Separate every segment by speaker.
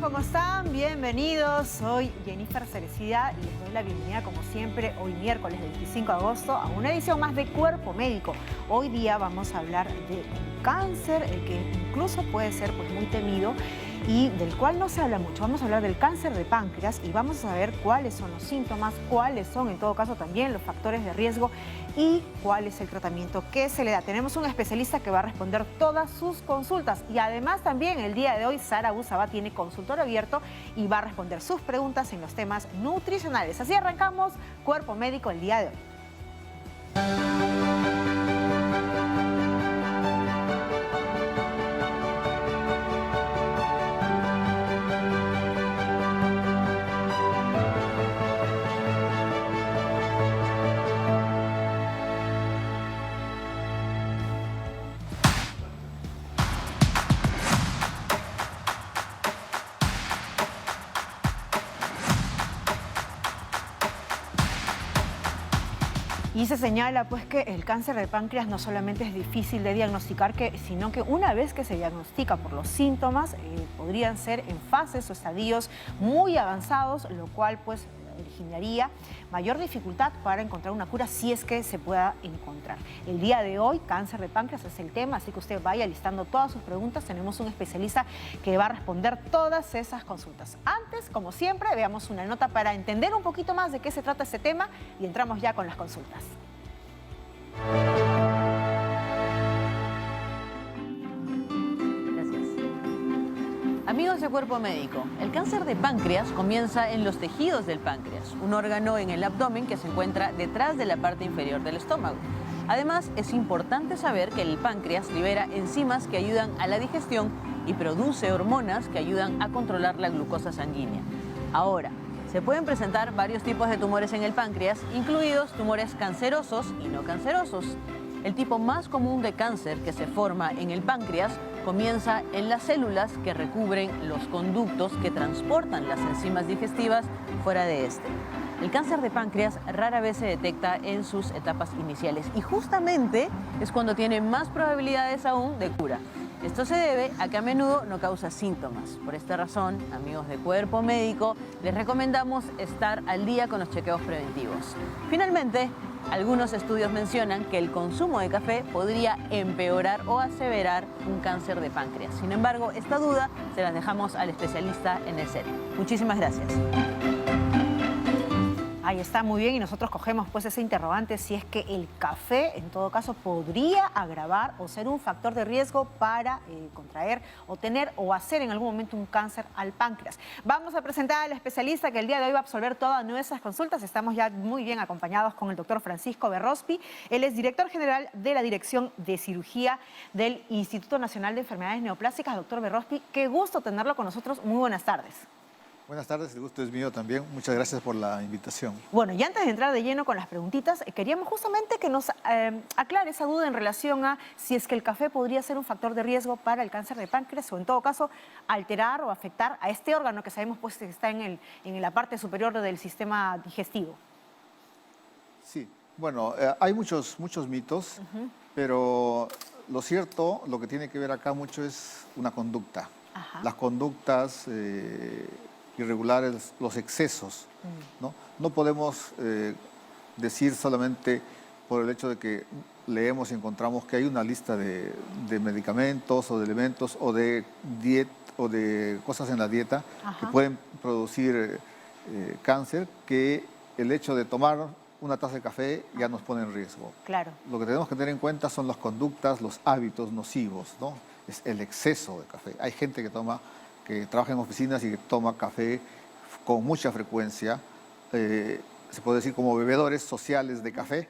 Speaker 1: ¿cómo están? Bienvenidos. Soy Jennifer Cerecida y les doy la bienvenida, como siempre, hoy miércoles 25 de agosto, a una edición más de Cuerpo Médico. Hoy día vamos a hablar de un cáncer que incluso puede ser muy temido y del cual no se habla mucho. Vamos a hablar del cáncer de páncreas y vamos a ver cuáles son los síntomas, cuáles son, en todo caso, también los factores de riesgo y cuál es el tratamiento que se le da. Tenemos un especialista que va a responder todas sus consultas y además también el día de hoy Sara Busaba tiene consultorio abierto y va a responder sus preguntas en los temas nutricionales. Así arrancamos Cuerpo Médico el día de hoy. Y se señala pues que el cáncer de páncreas no solamente es difícil de diagnosticar, sino que una vez que se diagnostica por los síntomas, podrían ser en fases o estadios muy avanzados, lo cual pues originaría mayor dificultad para encontrar una cura si es que se pueda encontrar. El día de hoy, cáncer de páncreas es el tema, así que usted vaya listando todas sus preguntas. Tenemos un especialista que va a responder todas esas consultas. Antes, como siempre, veamos una nota para entender un poquito más de qué se trata este tema y entramos ya con las consultas.
Speaker 2: Amigos de Cuerpo Médico, el cáncer de páncreas comienza en los tejidos del páncreas, un órgano en el abdomen que se encuentra detrás de la parte inferior del estómago. Además, es importante saber que el páncreas libera enzimas que ayudan a la digestión y produce hormonas que ayudan a controlar la glucosa sanguínea. Ahora, se pueden presentar varios tipos de tumores en el páncreas, incluidos tumores cancerosos y no cancerosos. El tipo más común de cáncer que se forma en el páncreas comienza en las células que recubren los conductos que transportan las enzimas digestivas fuera de este. El cáncer de páncreas rara vez se detecta en sus etapas iniciales y justamente es cuando tiene más probabilidades aún de cura. Esto se debe a que a menudo no causa síntomas. Por esta razón, amigos de Cuerpo Médico, les recomendamos estar al día con los chequeos preventivos. Finalmente, algunos estudios mencionan que el consumo de café podría empeorar o aseverar un cáncer de páncreas. Sin embargo, esta duda se la dejamos al especialista en el set. Muchísimas gracias.
Speaker 1: Ahí está, muy bien, y nosotros cogemos pues ese interrogante si es que el café en todo caso podría agravar o ser un factor de riesgo para contraer o tener o hacer en algún momento un cáncer al páncreas. Vamos a presentar al especialista que el día de hoy va a absolver todas nuestras consultas. Estamos ya muy bien acompañados con el doctor Francisco Berrospi. Él es director general de la Dirección de Cirugía del Instituto Nacional de Enfermedades Neoplásicas. Doctor Berrospi, qué gusto tenerlo con nosotros. Muy buenas tardes.
Speaker 3: Buenas tardes, el gusto es mío también. Muchas gracias por la invitación.
Speaker 1: Bueno, y antes de entrar de lleno con las preguntitas, queríamos justamente que nos aclare esa duda en relación a si es que el café podría ser un factor de riesgo para el cáncer de páncreas o en todo caso alterar o afectar a este órgano que sabemos pues que está en la parte superior del sistema digestivo.
Speaker 3: Sí, bueno, hay muchos mitos, pero lo cierto, lo que tiene que ver acá mucho es una conducta.
Speaker 1: Ajá.
Speaker 3: Las conductas irregulares, los excesos, ¿no? No podemos decir solamente por el hecho de que leemos y encontramos que hay una lista de medicamentos o de elementos o de cosas en la dieta que pueden producir cáncer, que el hecho de tomar una taza de café ya nos pone en riesgo.
Speaker 1: Claro.
Speaker 3: Lo que tenemos que tener en cuenta son las conductas, los hábitos nocivos, ¿no? Es el exceso de café. Hay gente que trabaja en oficinas y que toma café con mucha frecuencia, se puede decir como bebedores sociales de café,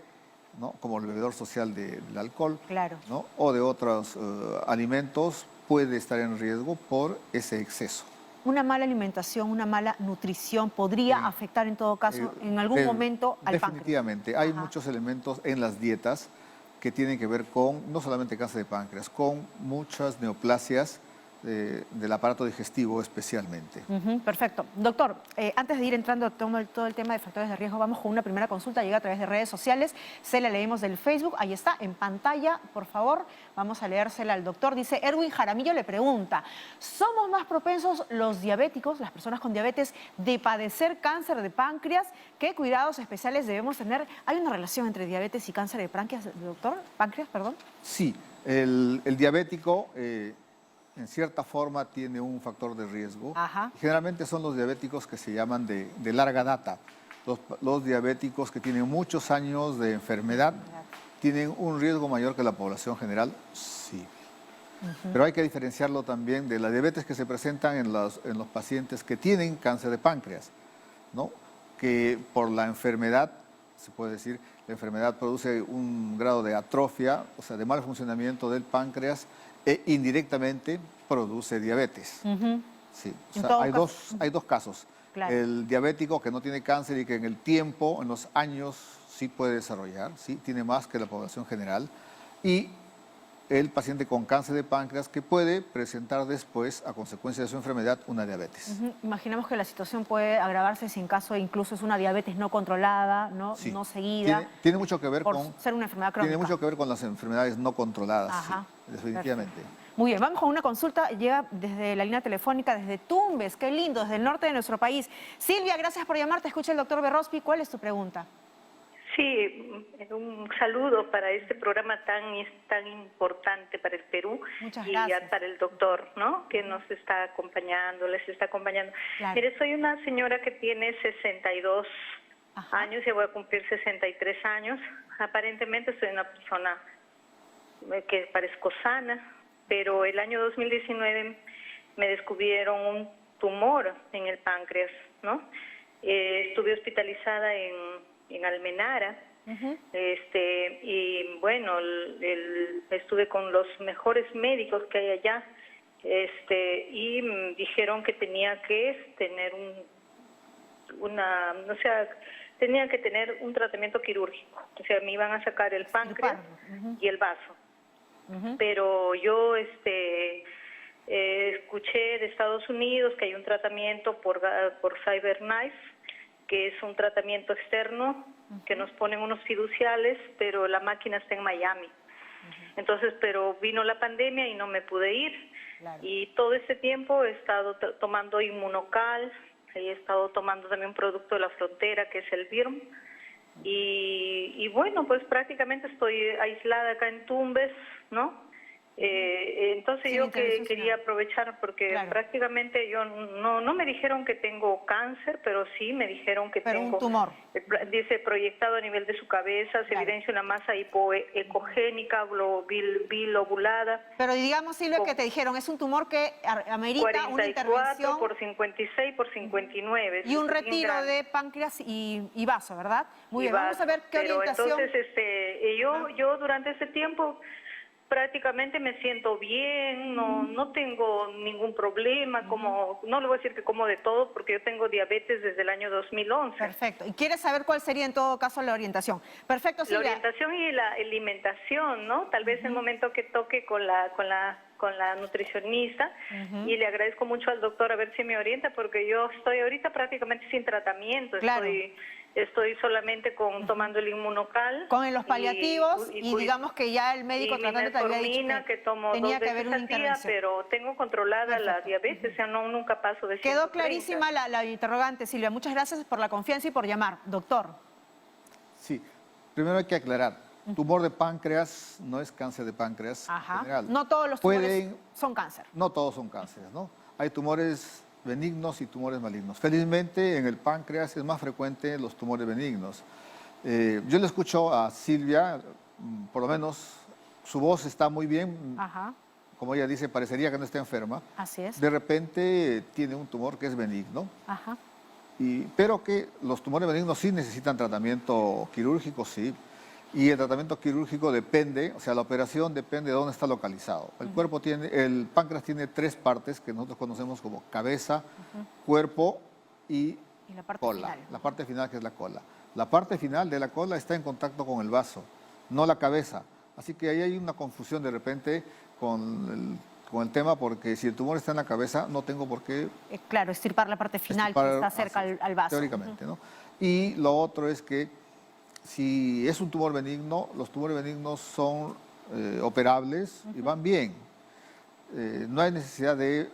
Speaker 3: ¿no? Como el bebedor social del alcohol,
Speaker 1: claro,
Speaker 3: ¿no? O de otros alimentos, puede estar en riesgo por ese exceso.
Speaker 1: Una mala alimentación, una mala nutrición podría afectar en todo caso en algún momento al páncreas.
Speaker 3: Definitivamente, hay muchos elementos en las dietas que tienen que ver con no solamente cáncer de páncreas, con muchas neoplasias del aparato digestivo especialmente.
Speaker 1: Perfecto. Doctor, antes de ir entrando a todo el tema de factores de riesgo, vamos con una primera consulta, llega a través de redes sociales, se la leemos del Facebook, ahí está, en pantalla, por favor, vamos a leérsela al doctor. Dice, Erwin Jaramillo le pregunta, ¿somos más propensos los diabéticos, las personas con diabetes, de padecer cáncer de páncreas? ¿Qué cuidados especiales debemos tener? ¿Hay una relación entre diabetes y cáncer de páncreas, doctor? ¿Páncreas, perdón?
Speaker 3: Sí, el diabético en cierta forma tiene un factor de riesgo.
Speaker 1: Ajá.
Speaker 3: Generalmente son los diabéticos que se llaman de larga data. Los diabéticos que tienen muchos años de enfermedad tienen un riesgo mayor que la población general, sí. Pero hay que diferenciarlo también de la diabetes que se presentan en los pacientes que tienen cáncer de páncreas, ¿no? Que por la enfermedad, se puede decir, la enfermedad produce un grado de atrofia, o sea, de mal funcionamiento del páncreas, e indirectamente produce diabetes. Sí. O sea, hay dos casos.
Speaker 1: Claro.
Speaker 3: El diabético que no tiene cáncer y que en el tiempo, en los años, sí puede desarrollar, sí, tiene más que la población general. Y el paciente con cáncer de páncreas que puede presentar después, a consecuencia de su enfermedad, una diabetes.
Speaker 1: Imaginamos que la situación puede agravarse si en caso incluso es una diabetes no controlada, no,
Speaker 3: Sí.
Speaker 1: no seguida.
Speaker 3: Tiene mucho que ver
Speaker 1: por
Speaker 3: con...
Speaker 1: ser una enfermedad crónica.
Speaker 3: Tiene mucho que ver con las enfermedades no controladas,
Speaker 1: Ajá.
Speaker 3: sí, definitivamente.
Speaker 1: Perfecto. Muy bien, vamos con una consulta, llega desde la línea telefónica, desde Tumbes, qué lindo, desde el norte de nuestro país. Silvia, gracias por llamar, te escucha el doctor Berrospi, ¿cuál es tu pregunta?
Speaker 4: Sí, un saludo para este programa tan importante para el Perú.
Speaker 1: Muchas
Speaker 4: y
Speaker 1: gracias.
Speaker 4: para el doctor, ¿no? Que nos está acompañando, les está acompañando.
Speaker 1: Claro.
Speaker 4: Mire, soy una señora que tiene 62 años y voy a cumplir 63 años. Aparentemente soy una persona que parezco sana, pero el año 2019 me descubrieron un tumor en el páncreas, ¿no? Estuve hospitalizada en Almenara, y bueno, estuve con los mejores médicos que hay allá, y dijeron que tenía que tener tenía que tener un tratamiento quirúrgico, o sea, me iban a sacar el páncreas y el vaso. Pero yo escuché de Estados Unidos que hay un tratamiento por CyberKnife, que es un tratamiento externo, que nos ponen unos fiduciales, pero la máquina está en Miami. Entonces, pero vino la pandemia y no me pude ir.
Speaker 1: Claro.
Speaker 4: Y todo este tiempo he estado tomando Inmunocal, he estado tomando también un producto de la frontera, que es el Birm. Y bueno, pues prácticamente estoy aislada acá en Tumbes, ¿no? Entonces yo quería aprovechar porque prácticamente yo no me dijeron que tengo cáncer, pero sí me dijeron que tengo
Speaker 1: un tumor.
Speaker 4: Dice proyectado a nivel de su cabeza, se evidencia una masa hipoecogénica, bilobulada.
Speaker 1: Pero digamos, Silvia, que te dijeron, es un tumor que amerita una intervención.
Speaker 4: 44 por 56 por 59.
Speaker 1: Y un retiro de páncreas y vaso, ¿verdad? Muy bien, vamos a ver qué orientación.
Speaker 4: Entonces, yo durante ese tiempo prácticamente me siento bien, no tengo ningún problema, no le voy a decir que como de todo porque yo tengo diabetes desde el año 2011.
Speaker 1: Perfecto. ¿Y quieres saber cuál sería en todo caso la orientación? Perfecto, Silvia.
Speaker 4: La orientación y la alimentación, ¿no? Tal vez el momento que toque con la nutricionista, y le agradezco mucho al doctor a ver si me orienta porque yo estoy ahorita prácticamente sin tratamiento,
Speaker 1: claro.
Speaker 4: Estoy solamente tomando el Inmunocal.
Speaker 1: Con los paliativos y digamos que ya el médico tratante te había dicho
Speaker 4: que tomo
Speaker 1: tenía
Speaker 4: 2
Speaker 1: que haber
Speaker 4: veces
Speaker 1: una
Speaker 4: al día,
Speaker 1: intervención.
Speaker 4: pero tengo controlada la diabetes, o sea, nunca paso de 130.
Speaker 1: Quedó clarísima la interrogante, Silvia. Muchas gracias por la confianza y por llamar. Doctor.
Speaker 3: Sí, primero hay que aclarar, tumor de páncreas no es cáncer de páncreas general.
Speaker 1: No todos los tumores son cáncer.
Speaker 3: No todos son cánceres, ¿no? Hay tumores benignos y tumores malignos. Felizmente en el páncreas es más frecuente los tumores benignos. Yo le escucho a Silvia, por lo menos su voz está muy bien. Como ella dice, parecería que no está enferma.
Speaker 1: Así es.
Speaker 3: De repente tiene un tumor que es benigno. Pero que los tumores benignos sí necesitan tratamiento quirúrgico, sí. Y el tratamiento quirúrgico depende, o sea, la operación depende de dónde está localizado. El páncreas tiene 3 partes que nosotros conocemos como cabeza, cuerpo y
Speaker 1: la parte
Speaker 3: cola.
Speaker 1: final.
Speaker 3: La parte final, que es la cola. La parte final de la cola está en contacto con el vaso, no la cabeza. Así que ahí hay una confusión de repente con con el tema, porque si el tumor está en la cabeza, no tengo por qué...
Speaker 1: Claro, estirpar la parte final que está cerca al vaso.
Speaker 3: Teóricamente, ¿no? Y lo otro es que si es un tumor benigno, los tumores benignos son operables y van bien. No hay necesidad de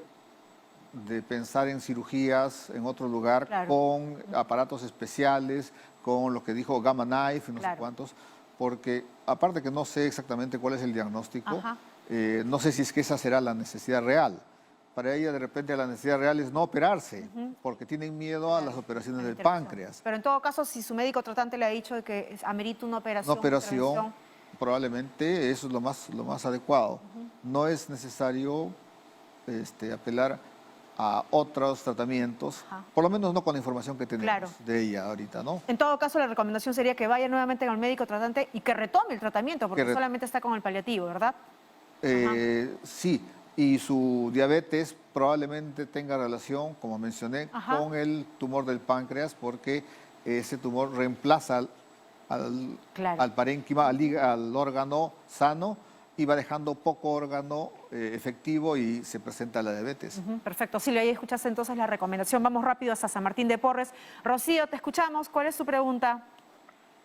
Speaker 3: pensar en cirugías en otro lugar con aparatos especiales, con lo que dijo Gamma Knife y no sé cuántos, porque aparte que no sé exactamente cuál es el diagnóstico, no sé si es que esa será la necesidad real. Para ella de repente la necesidad real es no operarse, porque tienen miedo a las operaciones del páncreas.
Speaker 1: Pero en todo caso, si su médico tratante le ha dicho que amerita una operación...
Speaker 3: Una operación, probablemente eso es lo más adecuado. No es necesario apelar a otros tratamientos, por lo menos no con la información que tenemos de ella ahorita, ¿no?
Speaker 1: En todo caso, la recomendación sería que vaya nuevamente al médico tratante y que retome el tratamiento, porque solamente está con el paliativo, ¿verdad?
Speaker 3: Sí, y su diabetes probablemente tenga relación, como mencioné, con el tumor del páncreas, porque ese tumor reemplaza al parénquima, al órgano sano, y va dejando poco órgano efectivo y se presenta la diabetes.
Speaker 1: Perfecto. Silvia, ahí escuchaste entonces la recomendación. Vamos rápido hasta San Martín de Porres. Rocío, te escuchamos. ¿Cuál es su pregunta?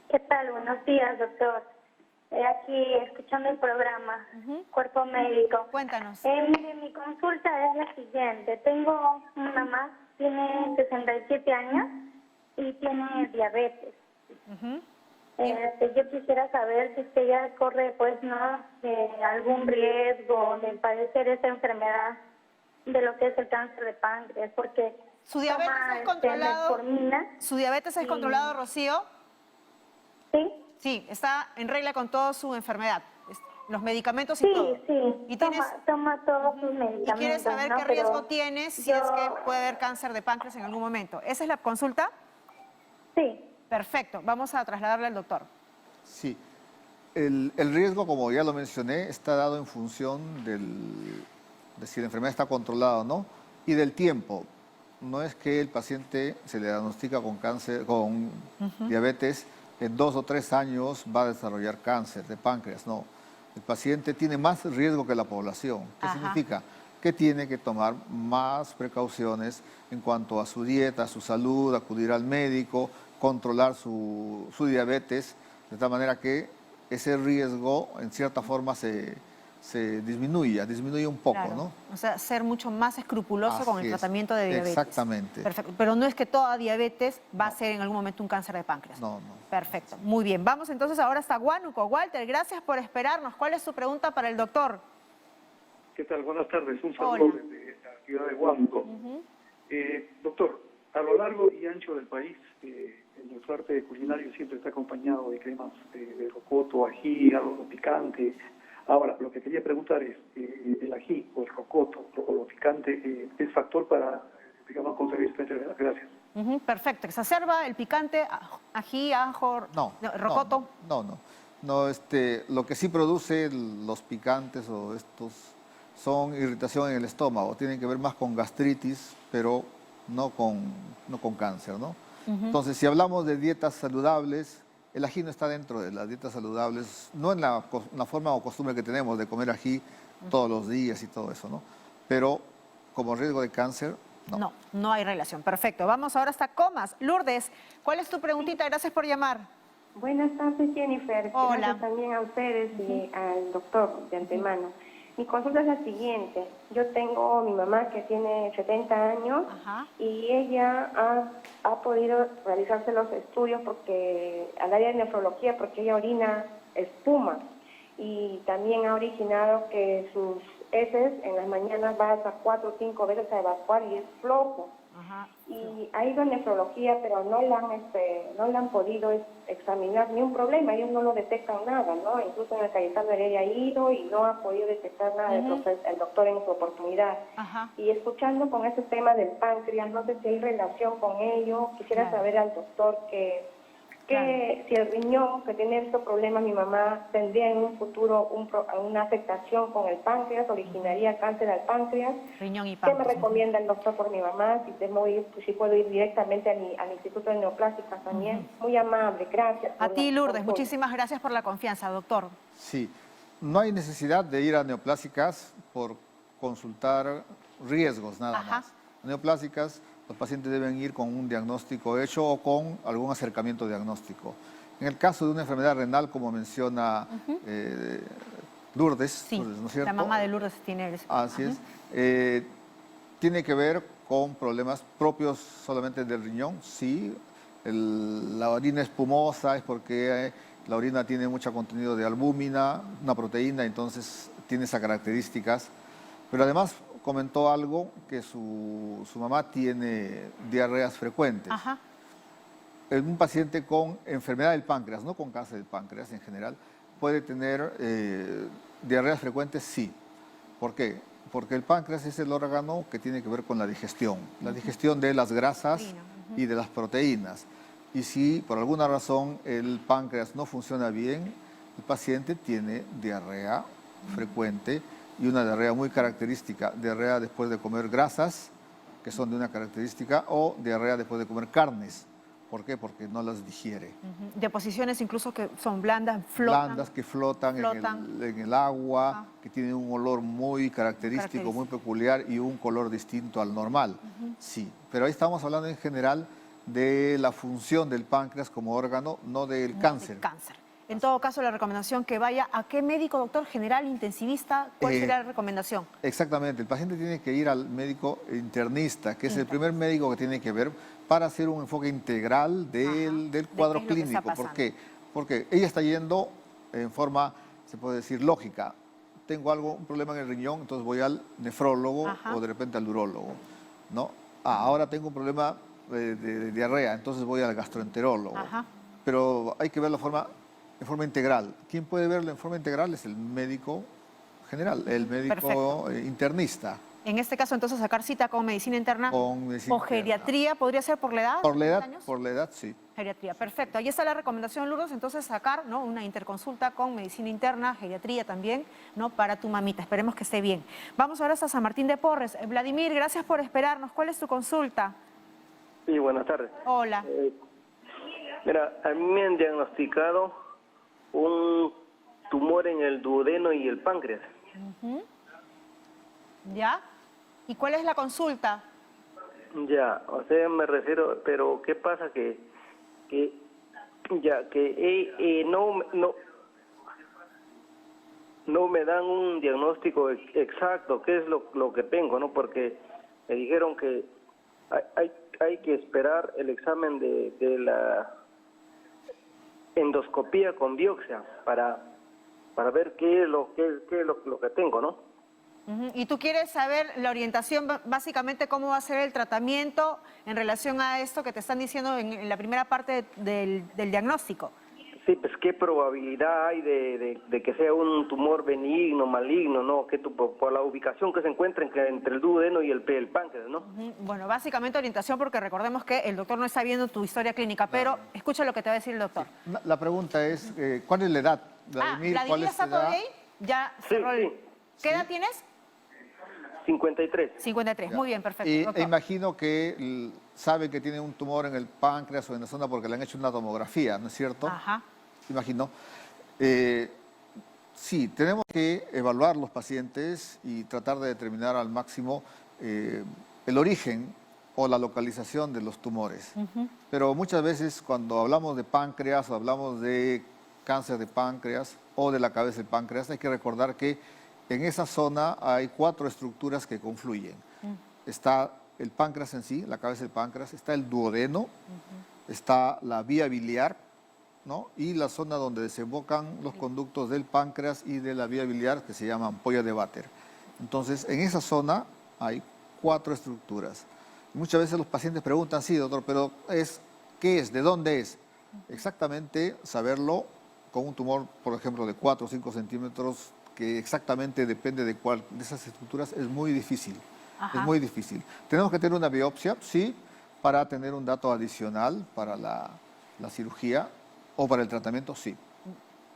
Speaker 5: ¿Qué tal? Buenos días, doctor. Aquí escuchando el programa, Cuerpo Médico.
Speaker 1: Cuéntanos.
Speaker 5: Mire, mi consulta es la siguiente. Tengo una mamá, tiene 67 años y tiene diabetes. Yo quisiera saber si usted ya corre, pues, ¿no? algún riesgo de padecer esta enfermedad de lo que es el cáncer de páncreas, porque
Speaker 1: ¿Su diabetes es controlado? ¿Su diabetes es controlado, Rocío?
Speaker 5: Sí.
Speaker 1: Sí, está en regla con toda su enfermedad, los medicamentos y todo.
Speaker 5: Sí,
Speaker 1: ¿Y
Speaker 5: toma todos sus medicamentos.
Speaker 1: ¿Y quieres saber qué riesgo tienes si es que puede haber cáncer de páncreas en algún momento? ¿Esa es la consulta?
Speaker 5: Sí.
Speaker 1: Perfecto, vamos a trasladarle al doctor.
Speaker 3: Sí, el riesgo, como ya lo mencioné, está dado en función de si la enfermedad está controlada o no, y del tiempo. No es que el paciente se le diagnostica con cáncer, con diabetes, en 2 o 3 años va a desarrollar cáncer de páncreas, no. El paciente tiene más riesgo que la población. ¿Qué significa? Que tiene que tomar más precauciones en cuanto a su dieta, su salud, acudir al médico, controlar su diabetes, de tal manera que ese riesgo en cierta forma se disminuye un poco, ¿no?
Speaker 1: O sea, ser mucho más escrupuloso con el tratamiento de diabetes.
Speaker 3: Exactamente.
Speaker 1: Perfecto. Pero no es que toda diabetes va a ser en algún momento un cáncer de páncreas.
Speaker 3: No.
Speaker 1: Perfecto. Muy bien. Vamos entonces ahora hasta Huánuco. Walter, gracias por esperarnos. ¿Cuál es su pregunta para el doctor?
Speaker 6: ¿Qué tal? Buenas tardes. Un saludo desde la ciudad de Huánuco. Doctor, a lo largo y ancho del país, nuestro arte culinario siempre está acompañado de cremas de rocoto, ají, algo picante. Ahora, lo que quería preguntar es, ¿el ají o el rocoto o lo picante es factor para, digamos, conseguir esta enfermedad? Gracias.
Speaker 1: Perfecto. ¿Exacerba el picante, ají, ajo, rocoto?
Speaker 3: No, lo que sí produce los picantes o estos son irritación en el estómago. Tienen que ver más con gastritis, pero no con cáncer, ¿no? Entonces, si hablamos de dietas saludables, el ají no está dentro de las dietas saludables, no en la forma o costumbre que tenemos de comer ají todos los días y todo eso, ¿no? Pero como riesgo de cáncer, no.
Speaker 1: No hay relación. Perfecto. Vamos ahora hasta Comas. Lourdes, ¿cuál es tu preguntita? Gracias por llamar.
Speaker 7: Buenas tardes, Jennifer.
Speaker 1: Hola.
Speaker 7: Gracias también a ustedes y al doctor de antemano. Mi consulta es la siguiente. Yo tengo mi mamá que tiene 70 años y ella ha podido realizarse los estudios porque al área de nefrología porque ella orina espuma y también ha originado que sus heces en las mañanas va hasta 4 o 5 veces a evacuar y es flojo. Y ha ido a nefrología, pero no le han podido examinar ni un problema, ellos no lo detectan nada, ¿no? Incluso en el Cayetano Heredia ha ido y no ha podido detectar nada el doctor en su oportunidad. Y escuchando con ese tema del páncreas, no sé si hay relación con ello, quisiera saber al doctor que si el riñón, que tiene estos problemas mi mamá, tendría en un futuro una afectación con el páncreas, originaría cáncer al páncreas.
Speaker 1: Riñón y
Speaker 7: ¿Qué
Speaker 1: páncreas.
Speaker 7: me recomienda el doctor por mi mamá? Si puedo ir directamente al Instituto de Neoplásticas también. Muy amable, gracias.
Speaker 1: A ti, Lourdes, muchísimas gracias por la confianza, doctor.
Speaker 3: Sí, no hay necesidad de ir a neoplásicas consultar riesgos nada más. Neoplásicas, los pacientes deben ir con un diagnóstico hecho o con algún acercamiento diagnóstico. En el caso de una enfermedad renal, como menciona Lourdes,
Speaker 1: Sí,
Speaker 3: ¿no es cierto?
Speaker 1: la mamá de Lourdes tiene eso.
Speaker 3: Así es. Tiene que ver con problemas propios solamente del riñón, sí. La orina espumosa es porque la orina tiene mucho contenido de albúmina, una proteína, entonces tiene esas características. Pero además comentó algo, que su mamá tiene diarreas frecuentes. En un paciente con enfermedad del páncreas, no con cáncer del páncreas en general, puede tener diarreas frecuentes, sí. ¿Por qué? Porque el páncreas es el órgano que tiene que ver con la digestión de las grasas y de las proteínas. Y si por alguna razón el páncreas no funciona bien, el paciente tiene diarrea frecuente y una diarrea muy característica, diarrea después de comer grasas, que son de una característica, o diarrea después de comer carnes. ¿Por qué? Porque no las digiere.
Speaker 1: Deposiciones incluso que son blandas, flotan.
Speaker 3: Blandas que flotan. En el agua, que tienen un olor muy característico, muy peculiar y un color distinto al normal. Sí, pero ahí estamos hablando en general de la función del páncreas como órgano, no del cáncer.
Speaker 1: En todo caso, la recomendación que vaya a qué médico, doctor, general, intensivista, ¿cuál sería la recomendación?
Speaker 3: Exactamente, el paciente tiene que ir al médico internista, que es el primer médico que tiene que ver para hacer un enfoque integral del cuadro clínico. ¿Por qué? Porque ella está yendo en forma, se puede decir, lógica. Tengo un problema en el riñón, entonces voy al nefrólogo o de repente al urólogo, ¿no? Ahora tengo un problema de diarrea, entonces voy al gastroenterólogo. Pero hay que ver la forma en forma integral. ¿Quién puede verlo en forma integral? Es el médico general, el médico internista.
Speaker 1: En este caso, entonces, sacar cita con medicina interna o geriatría, ¿podría ser por la edad?
Speaker 3: Por la edad, sí.
Speaker 1: Geriatría, perfecto. Ahí está la recomendación, Lourdes, entonces sacar, ¿no?, una interconsulta con medicina interna, geriatría también, ¿no?, para tu mamita. Esperemos que esté bien. Vamos ahora hasta San Martín de Porres. Vladimir, gracias por esperarnos. ¿Cuál es tu consulta?
Speaker 8: Sí, buenas tardes.
Speaker 1: Hola.
Speaker 8: Mira, a mí me han diagnosticado un tumor en el duodeno y el páncreas.
Speaker 1: ¿Ya? ¿Y cuál es la consulta?
Speaker 8: Ya, o sea, me refiero, pero ¿qué pasa? No me dan un diagnóstico exacto, qué es lo que tengo, ¿no? Porque me dijeron que hay que esperar el examen de la endoscopía con biopsia para ver qué es lo que tengo, ¿no?
Speaker 1: Y tú quieres saber la orientación, básicamente cómo va a ser el tratamiento en relación a esto que te están diciendo en la primera parte del diagnóstico.
Speaker 8: Sí, pues qué probabilidad hay de que sea un tumor benigno, maligno, ¿no? Que por la ubicación que se encuentra entre el duodeno y el páncreas, ¿no?
Speaker 1: Bueno, básicamente orientación, porque recordemos que el doctor no está viendo tu historia clínica, pero escucha lo que te va a decir el doctor.
Speaker 3: Sí. La pregunta es, ¿cuál es la edad?
Speaker 1: Vladimir, ¿cuál es la edad? Ya cerró el... ¿Qué edad tienes?
Speaker 8: 53.
Speaker 1: 53, muy bien, perfecto.
Speaker 3: Y imagino que sabe que tiene un tumor en el páncreas o en la zona porque le han hecho una tomografía, ¿no es cierto? Imagino. Sí, tenemos que evaluar los pacientes y tratar de determinar al máximo el origen o la localización de los tumores. Pero muchas veces cuando hablamos de páncreas o hablamos de cáncer de páncreas o de la cabeza del páncreas, hay que recordar que en esa zona hay 4 estructuras que confluyen. Está el páncreas en sí, la cabeza del páncreas, está el duodeno, está la vía biliar, ¿no?, y la zona donde desembocan los conductos del páncreas y de la vía biliar, que se llama ampolla de Vater. Entonces, en esa zona hay 4 estructuras. Muchas veces los pacientes preguntan, sí, doctor, pero ¿qué es? ¿De dónde es? Exactamente saberlo con un tumor, por ejemplo, de 4 o 5 centímetros, que exactamente depende de cuál de esas estructuras, es muy difícil. Es muy difícil. Tenemos que tener una biopsia, sí, para tener un dato adicional para la cirugía o para el tratamiento, sí.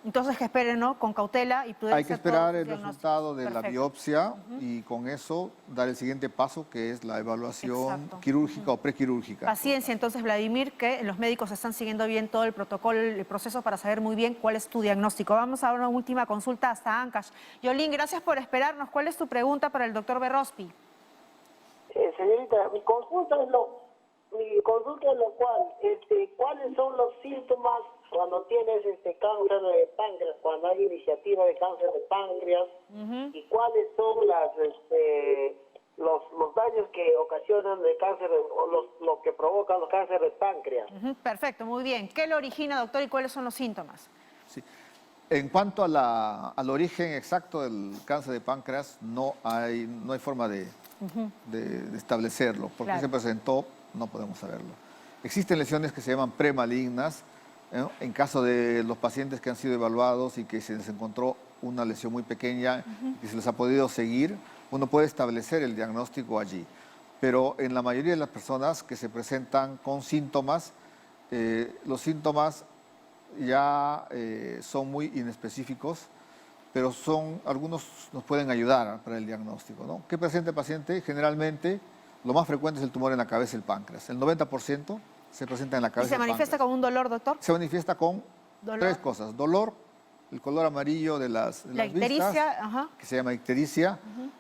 Speaker 1: Entonces que esperen, ¿no? Con cautela y prudencia.
Speaker 3: Hay que esperar
Speaker 1: todo
Speaker 3: el resultado de la
Speaker 1: Perfecto.
Speaker 3: biopsia y con eso dar el siguiente paso, que es la evaluación
Speaker 1: Exacto.
Speaker 3: quirúrgica o prequirúrgica.
Speaker 1: Paciencia, entonces, Vladimir, que los médicos están siguiendo bien todo el protocolo, el proceso para saber muy bien cuál es tu diagnóstico. Vamos a una última consulta hasta Ancash. Yolín, gracias por esperarnos. ¿Cuál es tu pregunta para el doctor Berrospi?
Speaker 9: Señorita, mi consulta es lo cual, ¿cuáles son los síntomas cuando tienes cáncer de páncreas, cuando hay iniciativa de cáncer de páncreas, y cuáles son los daños que ocasionan el cáncer o lo que provocan los cánceres de páncreas?
Speaker 1: Perfecto, muy bien. ¿Qué lo origina, doctor, y cuáles son los síntomas?
Speaker 3: Sí. En cuanto al origen exacto del cáncer de páncreas, no hay forma de establecerlo. Porque
Speaker 1: Claro.
Speaker 3: se presentó, no podemos saberlo. Existen lesiones que se llaman premalignas. En caso de los pacientes que han sido evaluados y que se les encontró una lesión muy pequeña y que se les ha podido seguir, uno puede establecer el diagnóstico allí. Pero en la mayoría de las personas que se presentan con síntomas, los síntomas ya son muy inespecíficos, pero algunos nos pueden ayudar para el diagnóstico, ¿no? ¿Qué presenta el paciente? Generalmente, lo más frecuente es el tumor en la cabeza y el páncreas. El 90% se presenta en la
Speaker 1: ¿Y
Speaker 3: cabeza
Speaker 1: se
Speaker 3: y el
Speaker 1: manifiesta
Speaker 3: páncreas.
Speaker 1: con un dolor, doctor?
Speaker 3: Se manifiesta con tres cosas. Dolor, el color amarillo de las
Speaker 1: La
Speaker 3: vistas,
Speaker 1: ictericia,
Speaker 3: que se llama ictericia,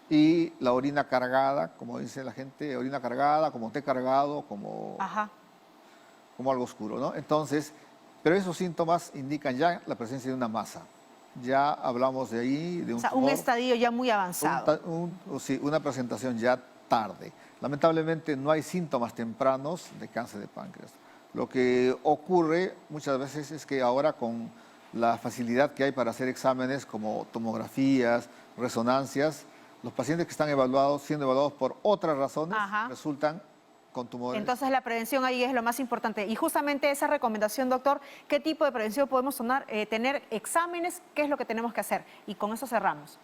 Speaker 3: y la orina cargada, como dice la gente, orina cargada, como té cargado, como algo oscuro, ¿no? Entonces, pero esos síntomas indican ya la presencia de una masa. Ya hablamos de ahí, de un tumor,
Speaker 1: un estadio ya muy avanzado.
Speaker 3: sí, una presentación ya tarde. Lamentablemente no hay síntomas tempranos de cáncer de páncreas. Lo que ocurre muchas veces es que ahora con la facilidad que hay para hacer exámenes como tomografías, resonancias, los pacientes que están siendo evaluados por otras razones, resultan con tumores.
Speaker 1: Entonces la prevención ahí es lo más importante. Y justamente esa recomendación, doctor, ¿qué tipo de prevención podemos tener? Exámenes, ¿qué es lo que tenemos que hacer? Y con eso cerramos.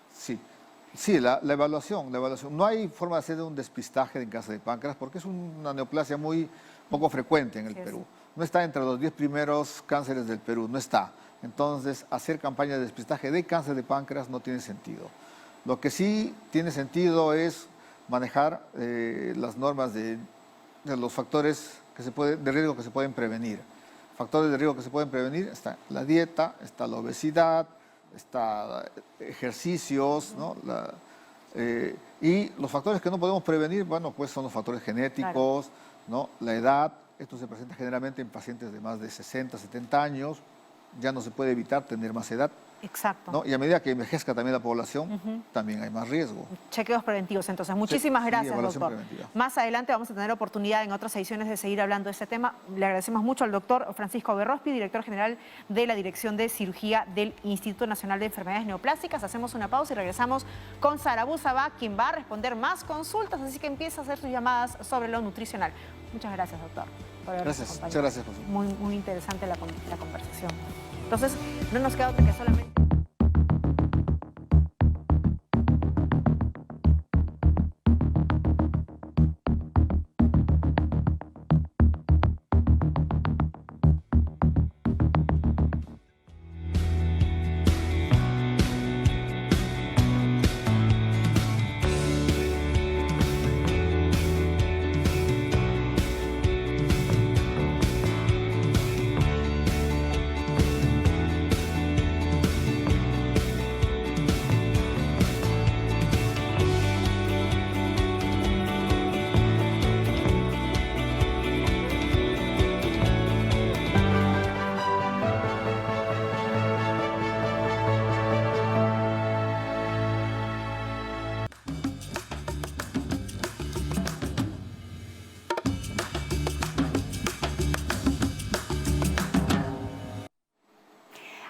Speaker 3: Sí, la evaluación. No hay forma de hacer un despistaje de cáncer de páncreas porque es una neoplasia muy poco frecuente en el Perú. No está entre los 10 primeros cánceres del Perú, no está. Entonces, hacer campañas de despistaje de cáncer de páncreas no tiene sentido. Lo que sí tiene sentido es manejar las normas de los factores de riesgo que se pueden prevenir. Factores de riesgo que se pueden prevenir está la dieta, está la obesidad, está ejercicios, ¿no? Y los factores que no podemos prevenir, bueno, pues son los factores genéticos, ¿no? La edad. Esto se presenta generalmente en pacientes de más de 60, 70 años. Ya no se puede evitar tener más edad.
Speaker 1: Exacto.
Speaker 3: ¿No? Y a medida que envejezca también la población, también hay más riesgo.
Speaker 1: Chequeos preventivos, entonces. Muchísimas gracias, doctor.
Speaker 3: Preventiva.
Speaker 1: Más adelante vamos a tener oportunidad en otras ediciones de seguir hablando de este tema. Le agradecemos mucho al doctor Francisco Berrospi, director general de la Dirección de Cirugía del Instituto Nacional de Enfermedades Neoplásicas. Hacemos una pausa y regresamos con Sara Busaba, quien va a responder más consultas, así que empieza a hacer sus llamadas sobre lo nutricional. Muchas gracias, doctor.
Speaker 3: Gracias, muchas gracias, José.
Speaker 1: Muy interesante la conversación. Entonces, no nos queda otra que solamente...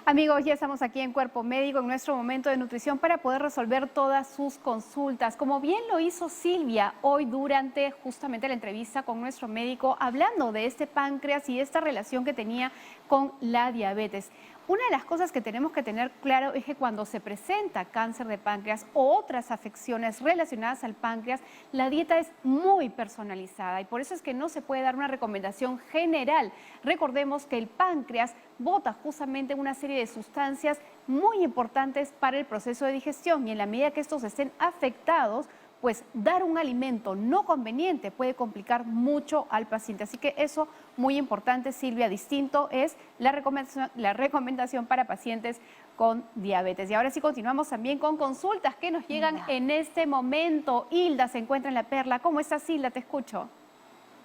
Speaker 10: Amigos, ya estamos aquí en Cuerpo Médico, en nuestro momento de nutrición para poder resolver todas sus consultas. Como bien lo hizo Silvia hoy durante justamente la entrevista con nuestro médico, hablando de este páncreas y esta relación que tenía con la diabetes. Una de las cosas que tenemos que tener claro es que cuando se presenta cáncer de páncreas o otras afecciones relacionadas al páncreas, la dieta es muy personalizada y por eso es que no se puede dar una recomendación general. Recordemos que el páncreas bota justamente una serie de sustancias muy importantes para el proceso de digestión y en la medida que estos estén afectados, pues dar un alimento no conveniente puede complicar mucho al paciente. Así que eso muy importante, Silvia, distinto es la recomendación para pacientes con diabetes. Y ahora sí continuamos también con consultas que nos llegan en este momento. Hilda se encuentra en La Perla. ¿Cómo estás, Hilda? Te escucho.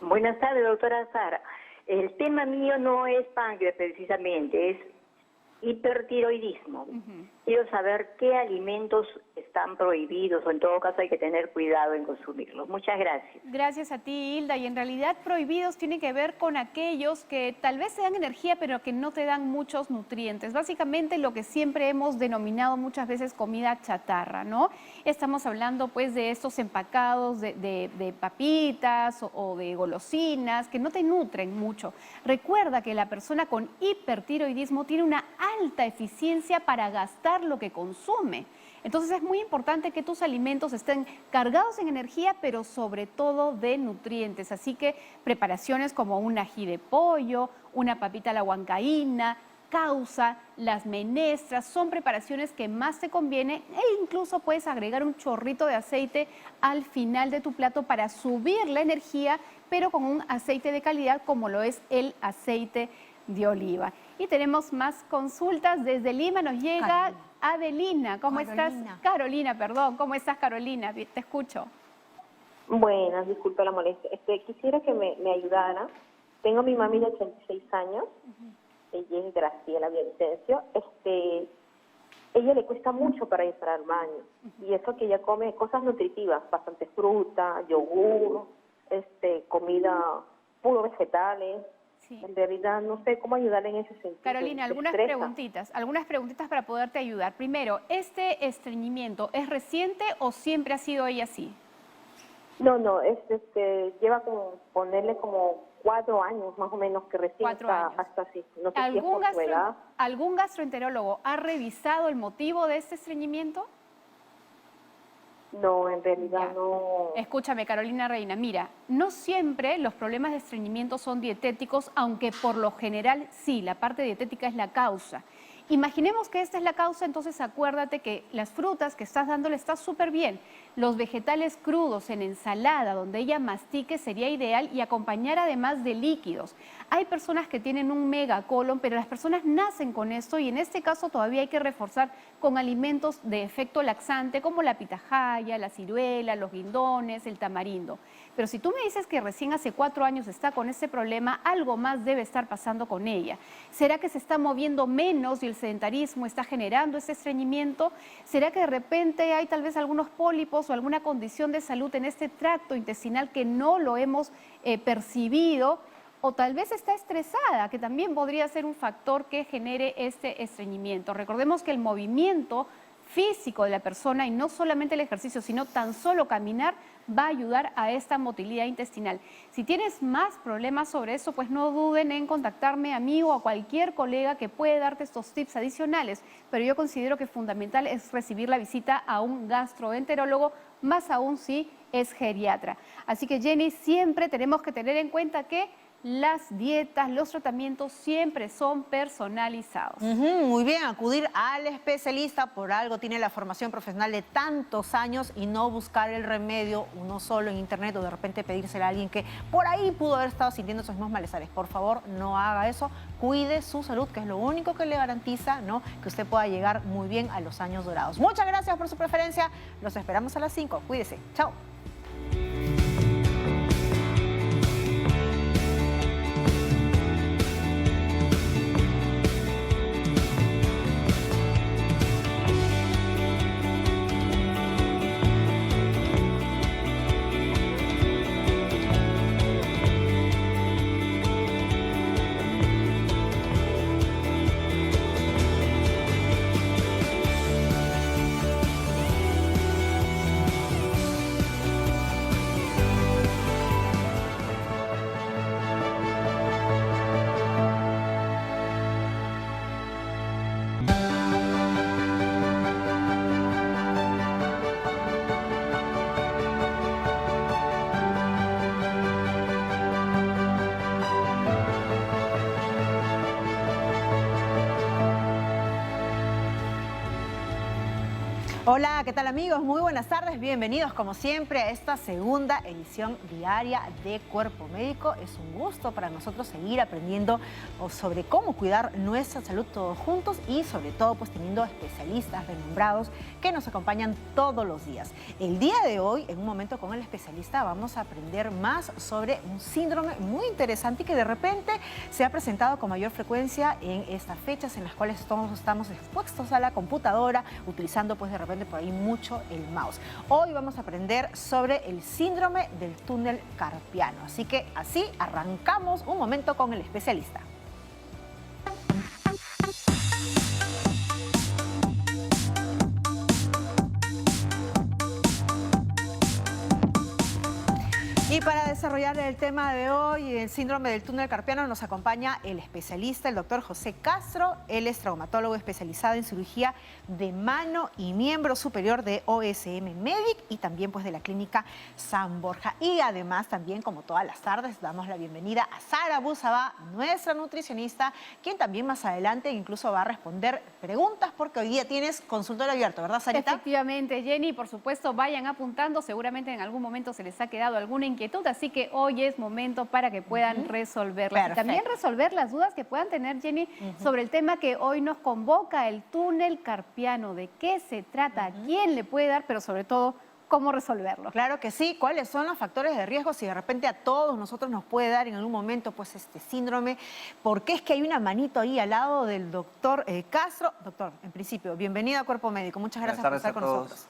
Speaker 11: Buenas tardes, doctora Sara. El tema mío no es páncreas precisamente, es hipertiroidismo. Quiero saber qué alimentos están prohibidos o en todo caso hay que tener cuidado en consumirlos. Muchas gracias.
Speaker 10: Gracias a ti, Hilda. Y en realidad prohibidos tienen que ver con aquellos que tal vez te dan energía pero que no te dan muchos nutrientes. Básicamente lo que siempre hemos denominado muchas veces comida chatarra, ¿no? Estamos hablando pues de estos empacados de papitas o de golosinas que no te nutren mucho. Recuerda que la persona con hipertiroidismo tiene una alta eficiencia para gastar lo que consume. Entonces es muy importante que tus alimentos estén cargados en energía, pero sobre todo de nutrientes. Así que preparaciones como un ají de pollo, una papita a la huancaína, causa, las menestras, son preparaciones que más te conviene e incluso puedes agregar un chorrito de aceite al final de tu plato para subir la energía, pero con un aceite de calidad como lo es el aceite de oliva. Y tenemos más consultas. Desde Lima nos llega Adelina. ¿Cómo estás? Carolina, perdón. ¿Cómo estás, Carolina? Te escucho.
Speaker 12: Buenas, disculpa la molestia. Quisiera que me ayudara. Tengo a mi mami de 86 años. Ella es Graciela Villavicencio. Ella le cuesta mucho para ir para el baño. Y eso que ella come cosas nutritivas, bastante fruta, yogur, comida, puro vegetales. Sí. En realidad no sé cómo ayudarle en ese sentido.
Speaker 10: Carolina, algunas preguntitas para poderte ayudar. Primero, ¿este estreñimiento es reciente o siempre ha sido ella así?
Speaker 12: No, lleva ponerle como 4 años más o menos que recién está así. No sé si es por su edad.
Speaker 10: ¿Algún gastroenterólogo ha revisado el motivo de este estreñimiento?
Speaker 12: No, en realidad no.
Speaker 10: Escúchame, Carolina Reina, mira, no siempre los problemas de estreñimiento son dietéticos, aunque por lo general sí, la parte dietética es la causa. Imaginemos que esta es la causa, entonces acuérdate que las frutas que estás dándole está súper bien. Los vegetales crudos en ensalada, donde ella mastique, sería ideal y acompañar además de líquidos. Hay personas que tienen un megacolon, pero las personas nacen con esto y en este caso todavía hay que reforzar con alimentos de efecto laxante como la pitahaya, la ciruela, los guindones, el tamarindo. Pero si tú me dices que recién hace 4 años está con ese problema, algo más debe estar pasando con ella. ¿Será que se está moviendo menos y el sedentarismo está generando ese estreñimiento? ¿Será que de repente hay tal vez algunos pólipos o alguna condición de salud en este tracto intestinal que no lo hemos percibido? O tal vez está estresada, que también podría ser un factor que genere este estreñimiento. Recordemos que el movimiento físico de la persona y no solamente el ejercicio, sino tan solo caminar va a ayudar a esta motilidad intestinal. Si tienes más problemas sobre eso, pues no duden en contactarme a mí o a cualquier colega que puede darte estos tips adicionales, pero yo considero que fundamental es recibir la visita a un gastroenterólogo, más aún si es geriatra. Así que Jenny, siempre tenemos que tener en cuenta que las dietas, los tratamientos siempre son personalizados.
Speaker 1: Muy bien, acudir al especialista, por algo tiene la formación profesional de tantos años y no buscar el remedio uno solo en internet o de repente pedírselo a alguien que por ahí pudo haber estado sintiendo esos mismos malestares. Por favor, no haga eso, cuide su salud, que es lo único que le garantiza, ¿no?, que usted pueda llegar muy bien a los años dorados. Muchas gracias por su preferencia, los esperamos a las 5, cuídese, chao. Hola, ¿qué tal amigos? Muy buenas tardes, bienvenidos como siempre a esta segunda edición diaria de Cuerpo Médico. Es un gusto para nosotros seguir aprendiendo sobre cómo cuidar nuestra salud todos juntos y sobre todo pues teniendo especialistas renombrados que nos acompañan todos los días. El día de hoy, en un momento con el especialista, vamos a aprender más sobre un síndrome muy interesante y que de repente se ha presentado con mayor frecuencia en estas fechas en las cuales todos estamos expuestos a la computadora, utilizando pues de repente por ahí mucho el mouse. Hoy vamos a aprender sobre el síndrome del túnel carpiano. Así que así arrancamos un momento con el especialista. Y para desarrollar el tema de hoy, el síndrome del túnel carpiano, nos acompaña el especialista, el doctor José Castro. Él es traumatólogo especializado en cirugía de mano y miembro superior de OSM Medic y también pues de la clínica San Borja. Y además también, como todas las tardes, damos la bienvenida a Sara Busaba, nuestra nutricionista, quien también más adelante incluso va a responder preguntas porque hoy día tienes consultorio abierto, ¿verdad, Sarita?
Speaker 10: Efectivamente, Jenny, por supuesto, vayan apuntando. Seguramente en algún momento se les ha quedado alguna inquietud, así que hoy es momento para que puedan resolverlas. Y también resolver las dudas que puedan tener, Jenny, sobre el tema que hoy nos convoca, el túnel carpiano. ¿De qué se trata? ¿A quién le puede dar? Pero sobre todo, ¿cómo resolverlo?
Speaker 1: Claro que sí. ¿Cuáles son los factores de riesgo si de repente a todos nosotros nos puede dar en algún momento pues este síndrome? ¿Por qué es que hay una manito ahí al lado del doctor Castro? Doctor, en principio, bienvenido a Cuerpo Médico. Muchas gracias por estar con nosotros.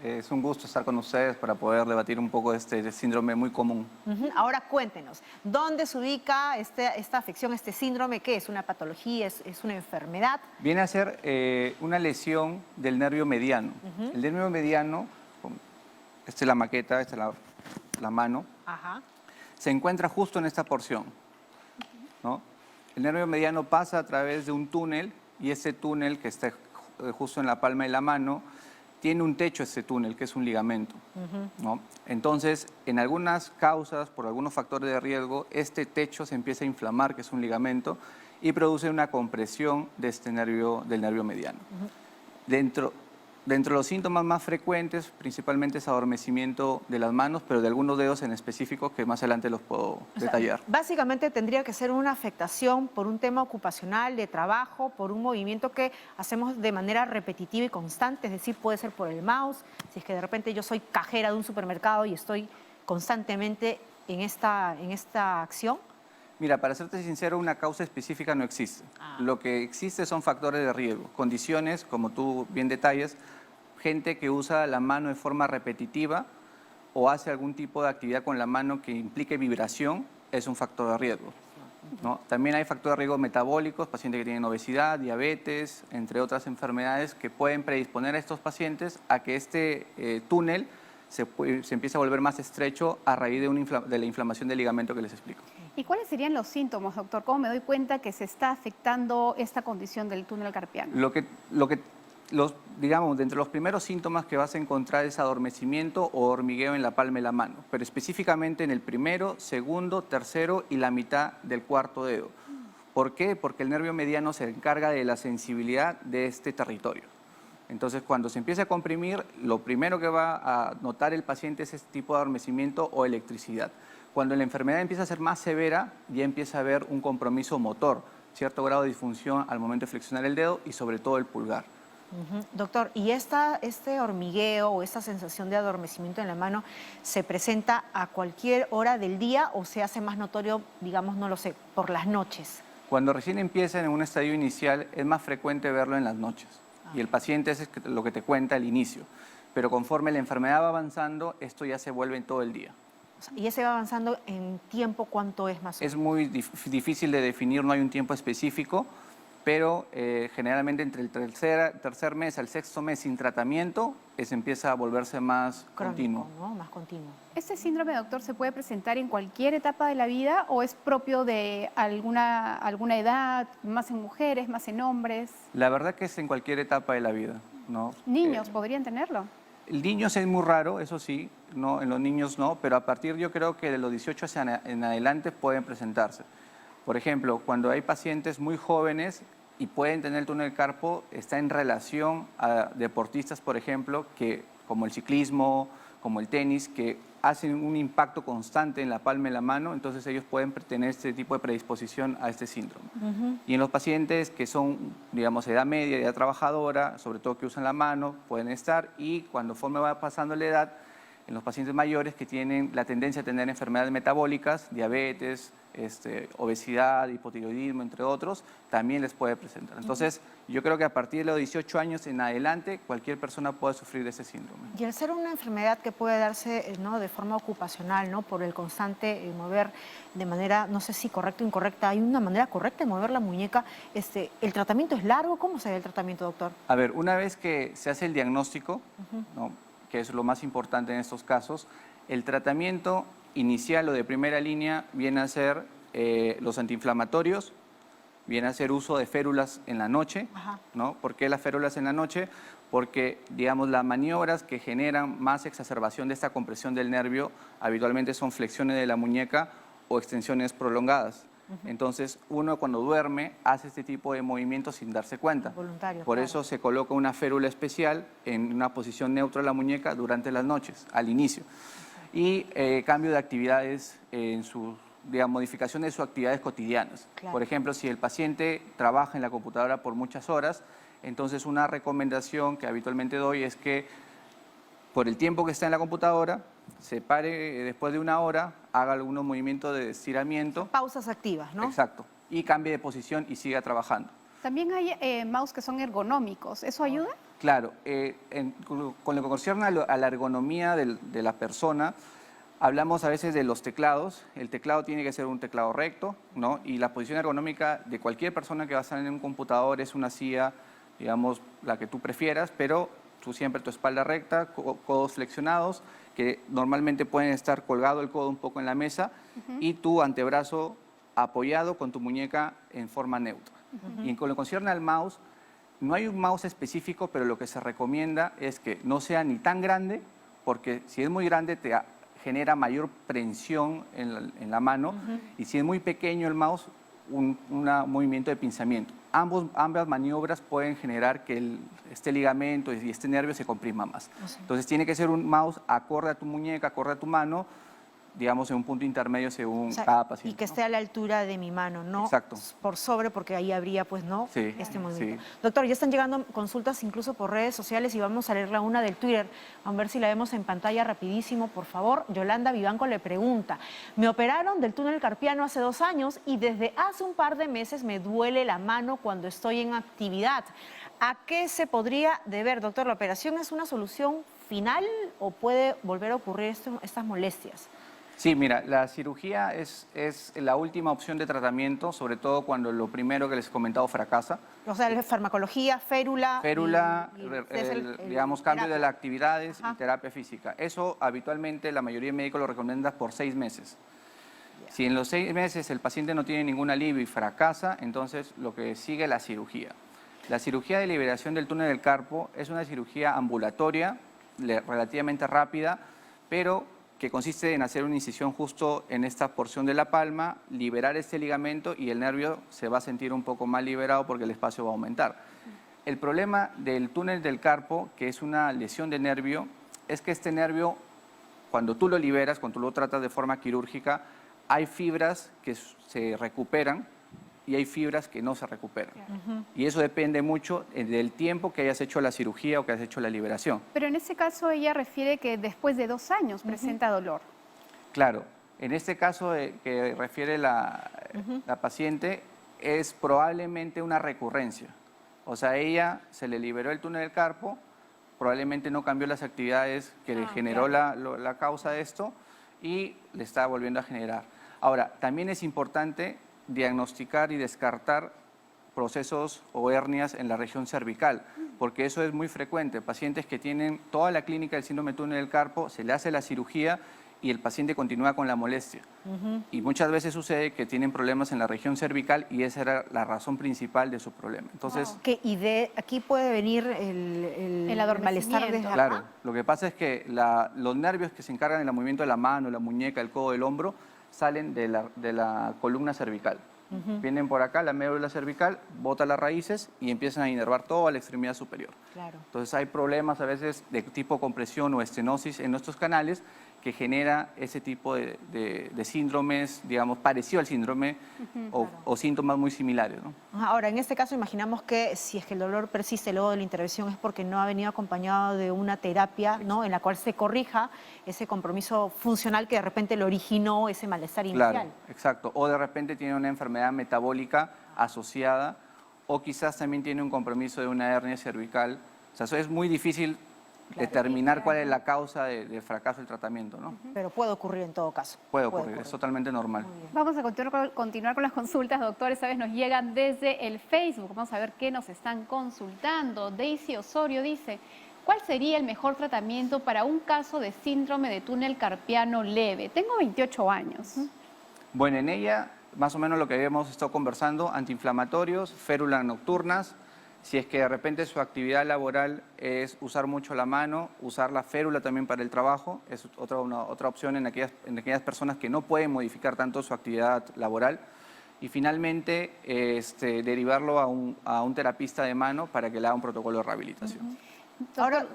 Speaker 13: Es un gusto estar con ustedes para poder debatir un poco de este síndrome muy común.
Speaker 1: Ahora cuéntenos, ¿dónde se ubica esta afección, este síndrome? ¿Qué es? ¿Una patología? ¿Es una enfermedad?
Speaker 13: Viene a ser una lesión del nervio mediano. El nervio mediano, esta es la maqueta, esta es la mano, se encuentra justo en esta porción, ¿no? El nervio mediano pasa a través de un túnel y ese túnel que está justo en la palma de la mano tiene un techo ese túnel, que es un ligamento, ¿no? Entonces, en algunas causas, por algunos factores de riesgo, este techo se empieza a inflamar, que es un ligamento, y produce una compresión de este nervio, del nervio mediano. Dentro de los síntomas más frecuentes, principalmente es adormecimiento de las manos, pero de algunos dedos en específico que más adelante los puedo detallar.
Speaker 1: Básicamente tendría que ser una afectación por un tema ocupacional, de trabajo, por un movimiento que hacemos de manera repetitiva y constante, es decir, puede ser por el mouse, si es que de repente yo soy cajera de un supermercado y estoy constantemente en esta acción.
Speaker 13: Mira, para serte sincero, una causa específica no existe. Lo que existe son factores de riesgo, condiciones, como tú bien detallas, gente que usa la mano de forma repetitiva o hace algún tipo de actividad con la mano que implique vibración, es un factor de riesgo, ¿no? También hay factores de riesgo metabólicos, pacientes que tienen obesidad, diabetes, entre otras enfermedades que pueden predisponer a estos pacientes a que este túnel se empieza a volver más estrecho a raíz de la inflamación del ligamento que les explico.
Speaker 10: ¿Y cuáles serían los síntomas, doctor? ¿Cómo me doy cuenta que se está afectando esta condición del túnel carpiano?
Speaker 13: Digamos, de entre los primeros síntomas que vas a encontrar es adormecimiento o hormigueo en la palma de la mano, pero específicamente en el primero, segundo, tercero y la mitad del cuarto dedo. ¿Por qué? Porque el nervio mediano se encarga de la sensibilidad de este territorio. Entonces, cuando se empieza a comprimir, lo primero que va a notar el paciente es este tipo de adormecimiento o electricidad. Cuando la enfermedad empieza a ser más severa, ya empieza a haber un compromiso motor, cierto grado de disfunción al momento de flexionar el dedo y sobre todo el pulgar.
Speaker 1: Doctor, ¿y este hormigueo o esta sensación de adormecimiento en la mano se presenta a cualquier hora del día o se hace más notorio, digamos, no lo sé, por las noches?
Speaker 13: Cuando recién empieza en un estadio inicial es más frecuente verlo en las noches. Y el paciente es lo que te cuenta al inicio. Pero conforme la enfermedad va avanzando, esto ya se vuelve en todo el día.
Speaker 1: ¿Y ese va avanzando en tiempo cuánto es más o menos?
Speaker 13: Es muy difícil de definir, no hay un tiempo específico, pero generalmente entre el tercer mes al sexto mes sin tratamiento, empieza a volverse más continuo.
Speaker 1: ¿No? Más continuo.
Speaker 10: ¿Este síndrome, doctor, se puede presentar en cualquier etapa de la vida o es propio de alguna edad, más en mujeres, más en hombres?
Speaker 13: La verdad que es en cualquier etapa de la vida, ¿no?
Speaker 10: ¿Niños podrían tenerlo?
Speaker 13: El niño es muy raro, eso sí, no, en los niños no, pero a partir yo creo que de los 18 en adelante pueden presentarse. Por ejemplo, cuando hay pacientes muy jóvenes, y pueden tener el túnel del carpo está en relación a deportistas, por ejemplo, que como el ciclismo, como el tenis, que hacen un impacto constante en la palma de la mano, entonces ellos pueden tener este tipo de predisposición a este síndrome. Y en los pacientes que son, digamos, de edad media, edad trabajadora, sobre todo que usan la mano, pueden estar, y conforme va pasando la edad, en los pacientes mayores que tienen la tendencia a tener enfermedades metabólicas, diabetes, obesidad, hipotiroidismo, entre otros, también les puede presentar. Entonces, yo creo que a partir de los 18 años en adelante, cualquier persona puede sufrir de ese síndrome.
Speaker 1: Y al ser una enfermedad que puede darse ¿no? de forma ocupacional, ¿no? por el constante mover de manera, no sé si correcta o incorrecta, ¿hay una manera correcta de mover la muñeca? ¿El tratamiento es largo? ¿Cómo se ve el tratamiento, doctor?
Speaker 13: A ver, una vez que se hace el diagnóstico, ¿no? que es lo más importante en estos casos, el tratamiento inicial o de primera línea viene a ser los antiinflamatorios, viene a ser uso de férulas en la noche, ¿no? ¿Por qué las férulas en la noche? Porque, digamos, las maniobras que generan más exacerbación de esta compresión del nervio habitualmente son flexiones de la muñeca o extensiones prolongadas. Entonces, uno cuando duerme hace este tipo de movimientos sin darse cuenta.
Speaker 1: Voluntario,
Speaker 13: Por
Speaker 1: claro.
Speaker 13: eso se coloca una férula especial en una posición neutra de la muñeca durante las noches, al inicio. Y cambio de actividades en su, digamos, modificación de sus actividades cotidianas.
Speaker 1: Claro.
Speaker 13: Por ejemplo, si el paciente trabaja en la computadora por muchas horas, entonces una recomendación que habitualmente doy es que por el tiempo que está en la computadora, se pare después de una hora, haga algunos movimientos de estiramiento.
Speaker 1: Pausas activas, ¿no?
Speaker 13: Exacto. Y cambie de posición y siga trabajando.
Speaker 10: También hay mouse que son ergonómicos. ¿Eso ayuda?
Speaker 13: Claro. Con lo que concierne a la ergonomía de la persona, hablamos a veces de los teclados. El teclado tiene que ser un teclado recto, ¿no? Y la posición ergonómica de cualquier persona que va a estar en un computador es una silla, digamos, la que tú prefieras, pero tú siempre tu espalda recta, codos flexionados, que normalmente pueden estar colgado el codo un poco en la mesa, y tu antebrazo apoyado con tu muñeca en forma neutra. Y con lo que concierne al mouse, no hay un mouse específico, pero lo que se recomienda es que no sea ni tan grande, porque si es muy grande te genera mayor presión en la mano, y si es muy pequeño el mouse, un movimiento de pinzamiento. Ambas maniobras pueden generar que este ligamento y este nervio se comprima más. Entonces tiene que ser un mouse acorde a tu muñeca, acorde a tu mano, digamos, en un punto intermedio según cada paciente.
Speaker 1: Y que esté a la altura de mi mano, no
Speaker 13: Exacto.
Speaker 1: por sobre, porque ahí habría, pues, ¿no?
Speaker 13: Sí,
Speaker 1: este movimiento.
Speaker 13: sí.
Speaker 1: Doctor, ya están llegando consultas incluso por redes sociales y vamos a leer la una del Twitter. Vamos a ver si la vemos en pantalla rapidísimo, por favor. Yolanda Vivanco le pregunta, me operaron del túnel carpiano hace 2 años y desde hace un par de meses me duele la mano cuando estoy en actividad. ¿A qué se podría deber, doctor? ¿La operación es una solución final o puede volver a ocurrir estas molestias?
Speaker 13: Sí, mira, la cirugía es la última opción de tratamiento, sobre todo cuando lo primero que les he comentado fracasa.
Speaker 1: O sea, farmacología, férula...
Speaker 13: digamos, cambio de las actividades y terapia física. Eso habitualmente la mayoría de médicos lo recomienda por 6 meses. Si en los 6 meses el paciente no tiene ningún alivio y fracasa, entonces lo que sigue es la cirugía. La cirugía de liberación del túnel del carpo es una cirugía ambulatoria, relativamente rápida, pero que consiste en hacer una incisión justo en esta porción de la palma, liberar este ligamento y el nervio se va a sentir un poco más liberado porque el espacio va a aumentar. El problema del túnel del carpo, que es una lesión de nervio, es que este nervio, cuando tú lo liberas, cuando tú lo tratas de forma quirúrgica, hay fibras que se recuperan y hay fibras que no se recuperan. Y eso depende mucho del tiempo que hayas hecho la cirugía o que hayas hecho la liberación.
Speaker 10: Pero en ese caso ella refiere que después de 2 años presenta dolor.
Speaker 13: Claro, en este caso que refiere la paciente es probablemente una recurrencia. O sea, ella se le liberó el túnel del carpo, probablemente no cambió las actividades que le generó la causa de esto y le está volviendo a generar. Ahora, también es importante diagnosticar y descartar procesos o hernias en la región cervical, porque eso es muy frecuente. Pacientes que tienen toda la clínica del síndrome de túnel del carpo, se le hace la cirugía y el paciente continúa con la molestia. Y muchas veces sucede que tienen problemas en la región cervical y esa era la razón principal de su problema. Entonces,
Speaker 1: ¿Y de aquí puede venir el malestar de
Speaker 13: Claro, lo que pasa es que los nervios que se encargan del movimiento de la mano, la muñeca, el codo, el hombro, salen de la columna cervical. Vienen por acá, la médula cervical, bota las raíces y empiezan a inervar toda la extremidad superior.
Speaker 1: Claro.
Speaker 13: Entonces hay problemas a veces de tipo compresión o estenosis en nuestros canales que genera ese tipo de síndromes, digamos, parecido al síndrome o síntomas muy similares, ¿no?
Speaker 1: Ahora, en este caso imaginamos que si es que el dolor persiste luego de la intervención es porque no ha venido acompañado de una terapia, ¿no?, en la cual se corrija ese compromiso funcional que de repente le originó ese malestar inicial.
Speaker 13: Claro, exacto. O de repente tiene una enfermedad metabólica asociada o quizás también tiene un compromiso de una hernia cervical. O sea, eso es muy difícil determinar cuál es la causa del fracaso del tratamiento, ¿no?
Speaker 1: Pero puede ocurrir en todo caso.
Speaker 13: Puede ocurrir, es totalmente normal.
Speaker 10: Vamos a continuar con las consultas, doctor. Esta vez nos llegan desde el Facebook. Vamos a ver qué nos están consultando. Daisy Osorio dice, ¿cuál sería el mejor tratamiento para un caso de síndrome de túnel carpiano leve? Tengo 28 años.
Speaker 13: Bueno, en ella, más o menos lo que habíamos estado conversando, antiinflamatorios, férulas nocturnas. Si es que de repente su actividad laboral es usar mucho la mano, usar la férula también para el trabajo, es otra opción en aquellas personas que no pueden modificar tanto su actividad laboral. Y finalmente, derivarlo a un terapista de mano para que le haga un protocolo de rehabilitación.
Speaker 10: Ahora,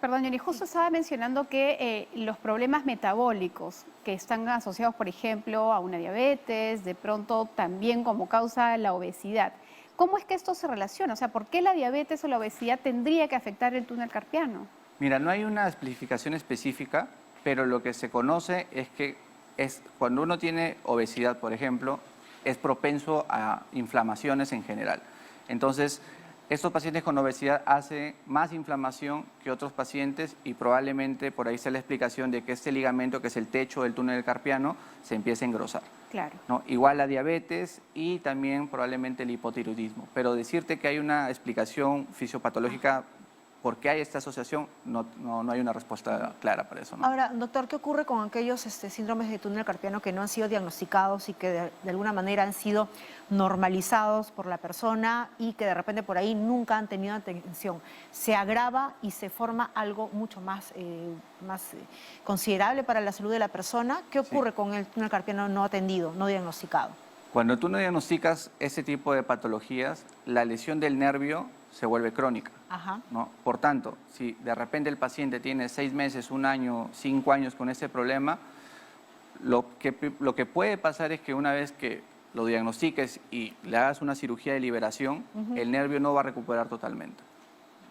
Speaker 10: perdón, Jenny, justo estaba mencionando que los problemas metabólicos que están asociados, por ejemplo, a una diabetes, de pronto también como causa la obesidad. ¿Cómo es que esto se relaciona? O sea, ¿por qué la diabetes o la obesidad tendría que afectar el túnel carpiano?
Speaker 13: Mira, no hay una especificación específica, pero lo que se conoce es que cuando uno tiene obesidad, por ejemplo, es propenso a inflamaciones en general. Entonces, estos pacientes con obesidad hacen más inflamación que otros pacientes y probablemente por ahí está la explicación de que este ligamento, que es el techo del túnel carpiano, se empiece a engrosar.
Speaker 10: Claro.
Speaker 13: ¿No? Igual la diabetes y también probablemente el hipotiroidismo. Pero decirte que hay una explicación fisiopatológica por qué hay esta asociación, no hay una respuesta clara para eso, ¿no?
Speaker 1: Ahora, doctor, ¿qué ocurre con aquellos síndromes de túnel carpiano que no han sido diagnosticados y que de alguna manera han sido normalizados por la persona y que de repente por ahí nunca han tenido atención? Se agrava y se forma algo mucho más considerable para la salud de la persona. ¿Qué ocurre con el túnel carpiano no atendido, no diagnosticado?
Speaker 13: Cuando tú no diagnosticas ese tipo de patologías, la lesión del nervio se vuelve crónica, ¿no? Por tanto, si de repente el paciente tiene 6 meses, 1 año, 5 años con ese problema, lo que puede pasar es que una vez que lo diagnostiques y le hagas una cirugía de liberación, el nervio no va a recuperar totalmente.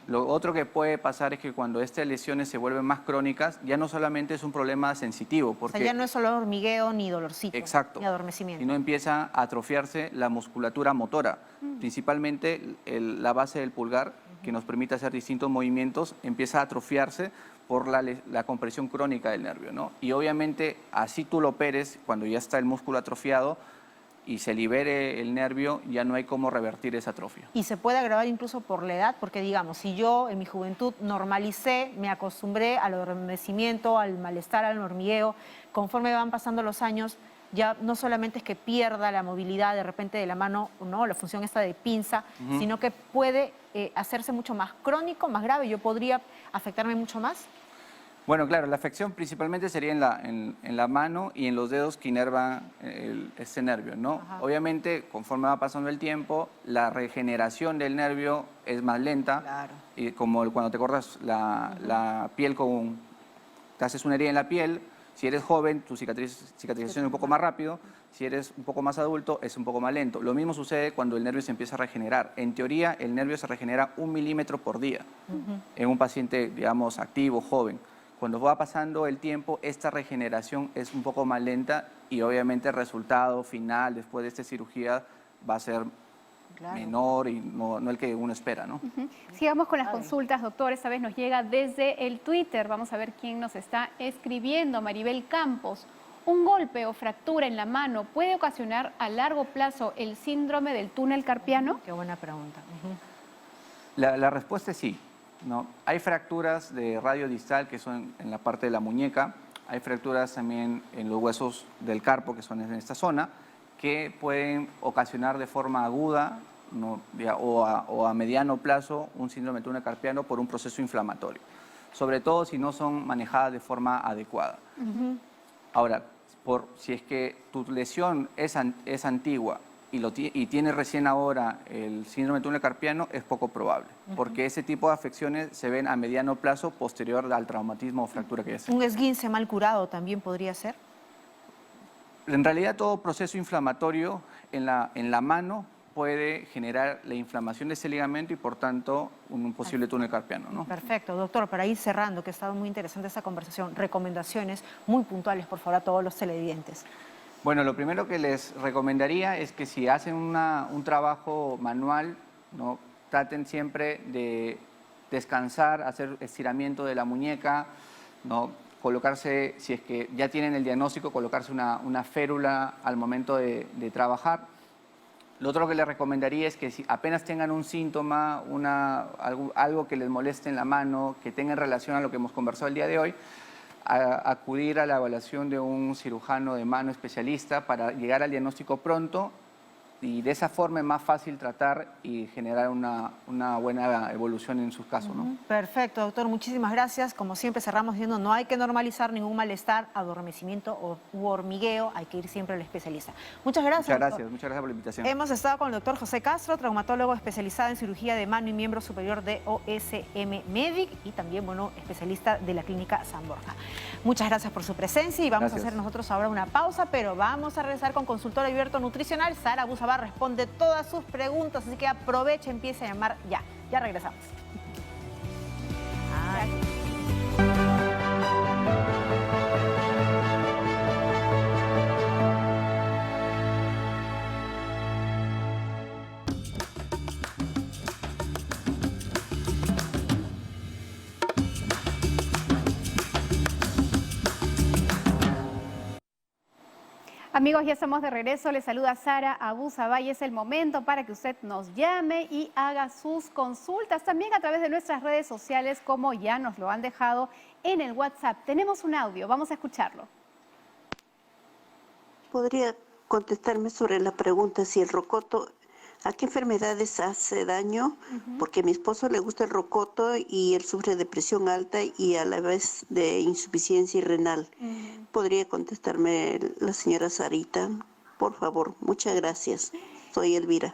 Speaker 13: Lo otro que puede pasar es que cuando estas lesiones se vuelven más crónicas, ya no solamente es un problema sensitivo. Porque,
Speaker 1: o sea, ya no es solo hormigueo ni dolorcito, ni adormecimiento.
Speaker 13: Sino empieza a atrofiarse la musculatura motora, principalmente la base del pulgar, que nos permite hacer distintos movimientos, empieza a atrofiarse por la compresión crónica del nervio, ¿no? Y obviamente, así tú lo operes, cuando ya está el músculo atrofiado, y se libere el nervio, ya no hay cómo revertir esa atrofia.
Speaker 1: Y se puede agravar incluso por la edad, porque digamos, si yo en mi juventud normalicé, me acostumbré al adormecimiento, al malestar, al hormigueo, conforme van pasando los años, ya no solamente es que pierda la movilidad de repente de la mano, ¿no?, la función esta de pinza, sino que puede hacerse mucho más crónico, más grave. ¿Yo podría afectarme mucho más?
Speaker 13: Bueno, claro, la afección principalmente sería en la mano y en los dedos que inervan este nervio, ¿no? Obviamente, conforme va pasando el tiempo, la regeneración del nervio es más lenta.
Speaker 1: Claro.
Speaker 13: Y como cuando te cortas la piel te haces una herida en la piel, si eres joven, tu cicatrización es un poco más rápido, si eres un poco más adulto, es un poco más lento. Lo mismo sucede cuando el nervio se empieza a regenerar. En teoría, el nervio se regenera 1 milímetro por día en un paciente, digamos, activo, joven. Cuando va pasando el tiempo, esta regeneración es un poco más lenta y obviamente el resultado final después de esta cirugía va a ser menor y no el que uno espera, ¿no?
Speaker 10: Sigamos con las consultas, doctor. Esta vez nos llega desde el Twitter. Vamos a ver quién nos está escribiendo. Maribel Campos. ¿Un golpe o fractura en la mano puede ocasionar a largo plazo el síndrome del túnel carpiano?
Speaker 1: Qué buena pregunta.
Speaker 13: La respuesta es sí. ¿No? Hay fracturas de radio distal que son en la parte de la muñeca, hay fracturas también en los huesos del carpo que son en esta zona, que pueden ocasionar de forma aguda, ¿no?, o a mediano plazo un síndrome de túnel carpiano por un proceso inflamatorio, sobre todo si no son manejadas de forma adecuada. Ahora, si es que tu lesión es antigua y tiene recién ahora el síndrome de túnel carpiano, es poco probable, porque ese tipo de afecciones se ven a mediano plazo posterior al traumatismo o fractura que ya sea.
Speaker 1: ¿Un esguince mal curado también podría ser?
Speaker 13: En realidad todo proceso inflamatorio en la mano puede generar la inflamación de ese ligamento y por tanto un posible túnel carpiano, ¿no?
Speaker 1: Perfecto, doctor, para ir cerrando, que ha estado muy interesante esta conversación, recomendaciones muy puntuales, por favor, a todos los televidentes.
Speaker 13: Bueno, lo primero que les recomendaría es que si hacen un trabajo manual, ¿no?, traten siempre de descansar, hacer estiramiento de la muñeca, ¿no?, colocarse, si es que ya tienen el diagnóstico, colocarse una férula al momento de trabajar. Lo otro que les recomendaría es que si apenas tengan un síntoma, algo que les moleste en la mano, que tenga en relación a lo que hemos conversado el día de hoy, acudir a la evaluación de un cirujano de mano especialista para llegar al diagnóstico pronto y de esa forma es más fácil tratar y generar una buena evolución en sus casos, ¿no?
Speaker 1: Perfecto, doctor, muchísimas gracias. Como siempre cerramos diciendo, no hay que normalizar ningún malestar, adormecimiento u hormigueo, hay que ir siempre al especialista. Muchas gracias,
Speaker 13: muchas gracias por la invitación.
Speaker 1: Hemos estado con el doctor José Castro, traumatólogo especializado en cirugía de mano y miembro superior de OSM Medic y también, bueno, especialista de la clínica San Borja. Muchas gracias por su presencia y vamos a hacer nosotros ahora una pausa, pero vamos a regresar con consultorio abierto nutricional. Sara Abusabá responde todas sus preguntas, así que aproveche, empiece a llamar ya. Ya regresamos.
Speaker 10: Amigos, ya estamos de regreso. Les saluda Sara Abusabá y es el momento para que usted nos llame y haga sus consultas también a través de nuestras redes sociales, como ya nos lo han dejado en el WhatsApp. Tenemos un audio, vamos a escucharlo.
Speaker 14: ¿Podría contestarme sobre la pregunta si el rocoto, a qué enfermedades hace daño? Porque a mi esposo le gusta el rocoto y él sufre de presión alta y a la vez de insuficiencia renal. ¿Podría contestarme la señora Sarita? Por favor, muchas gracias. Soy Elvira.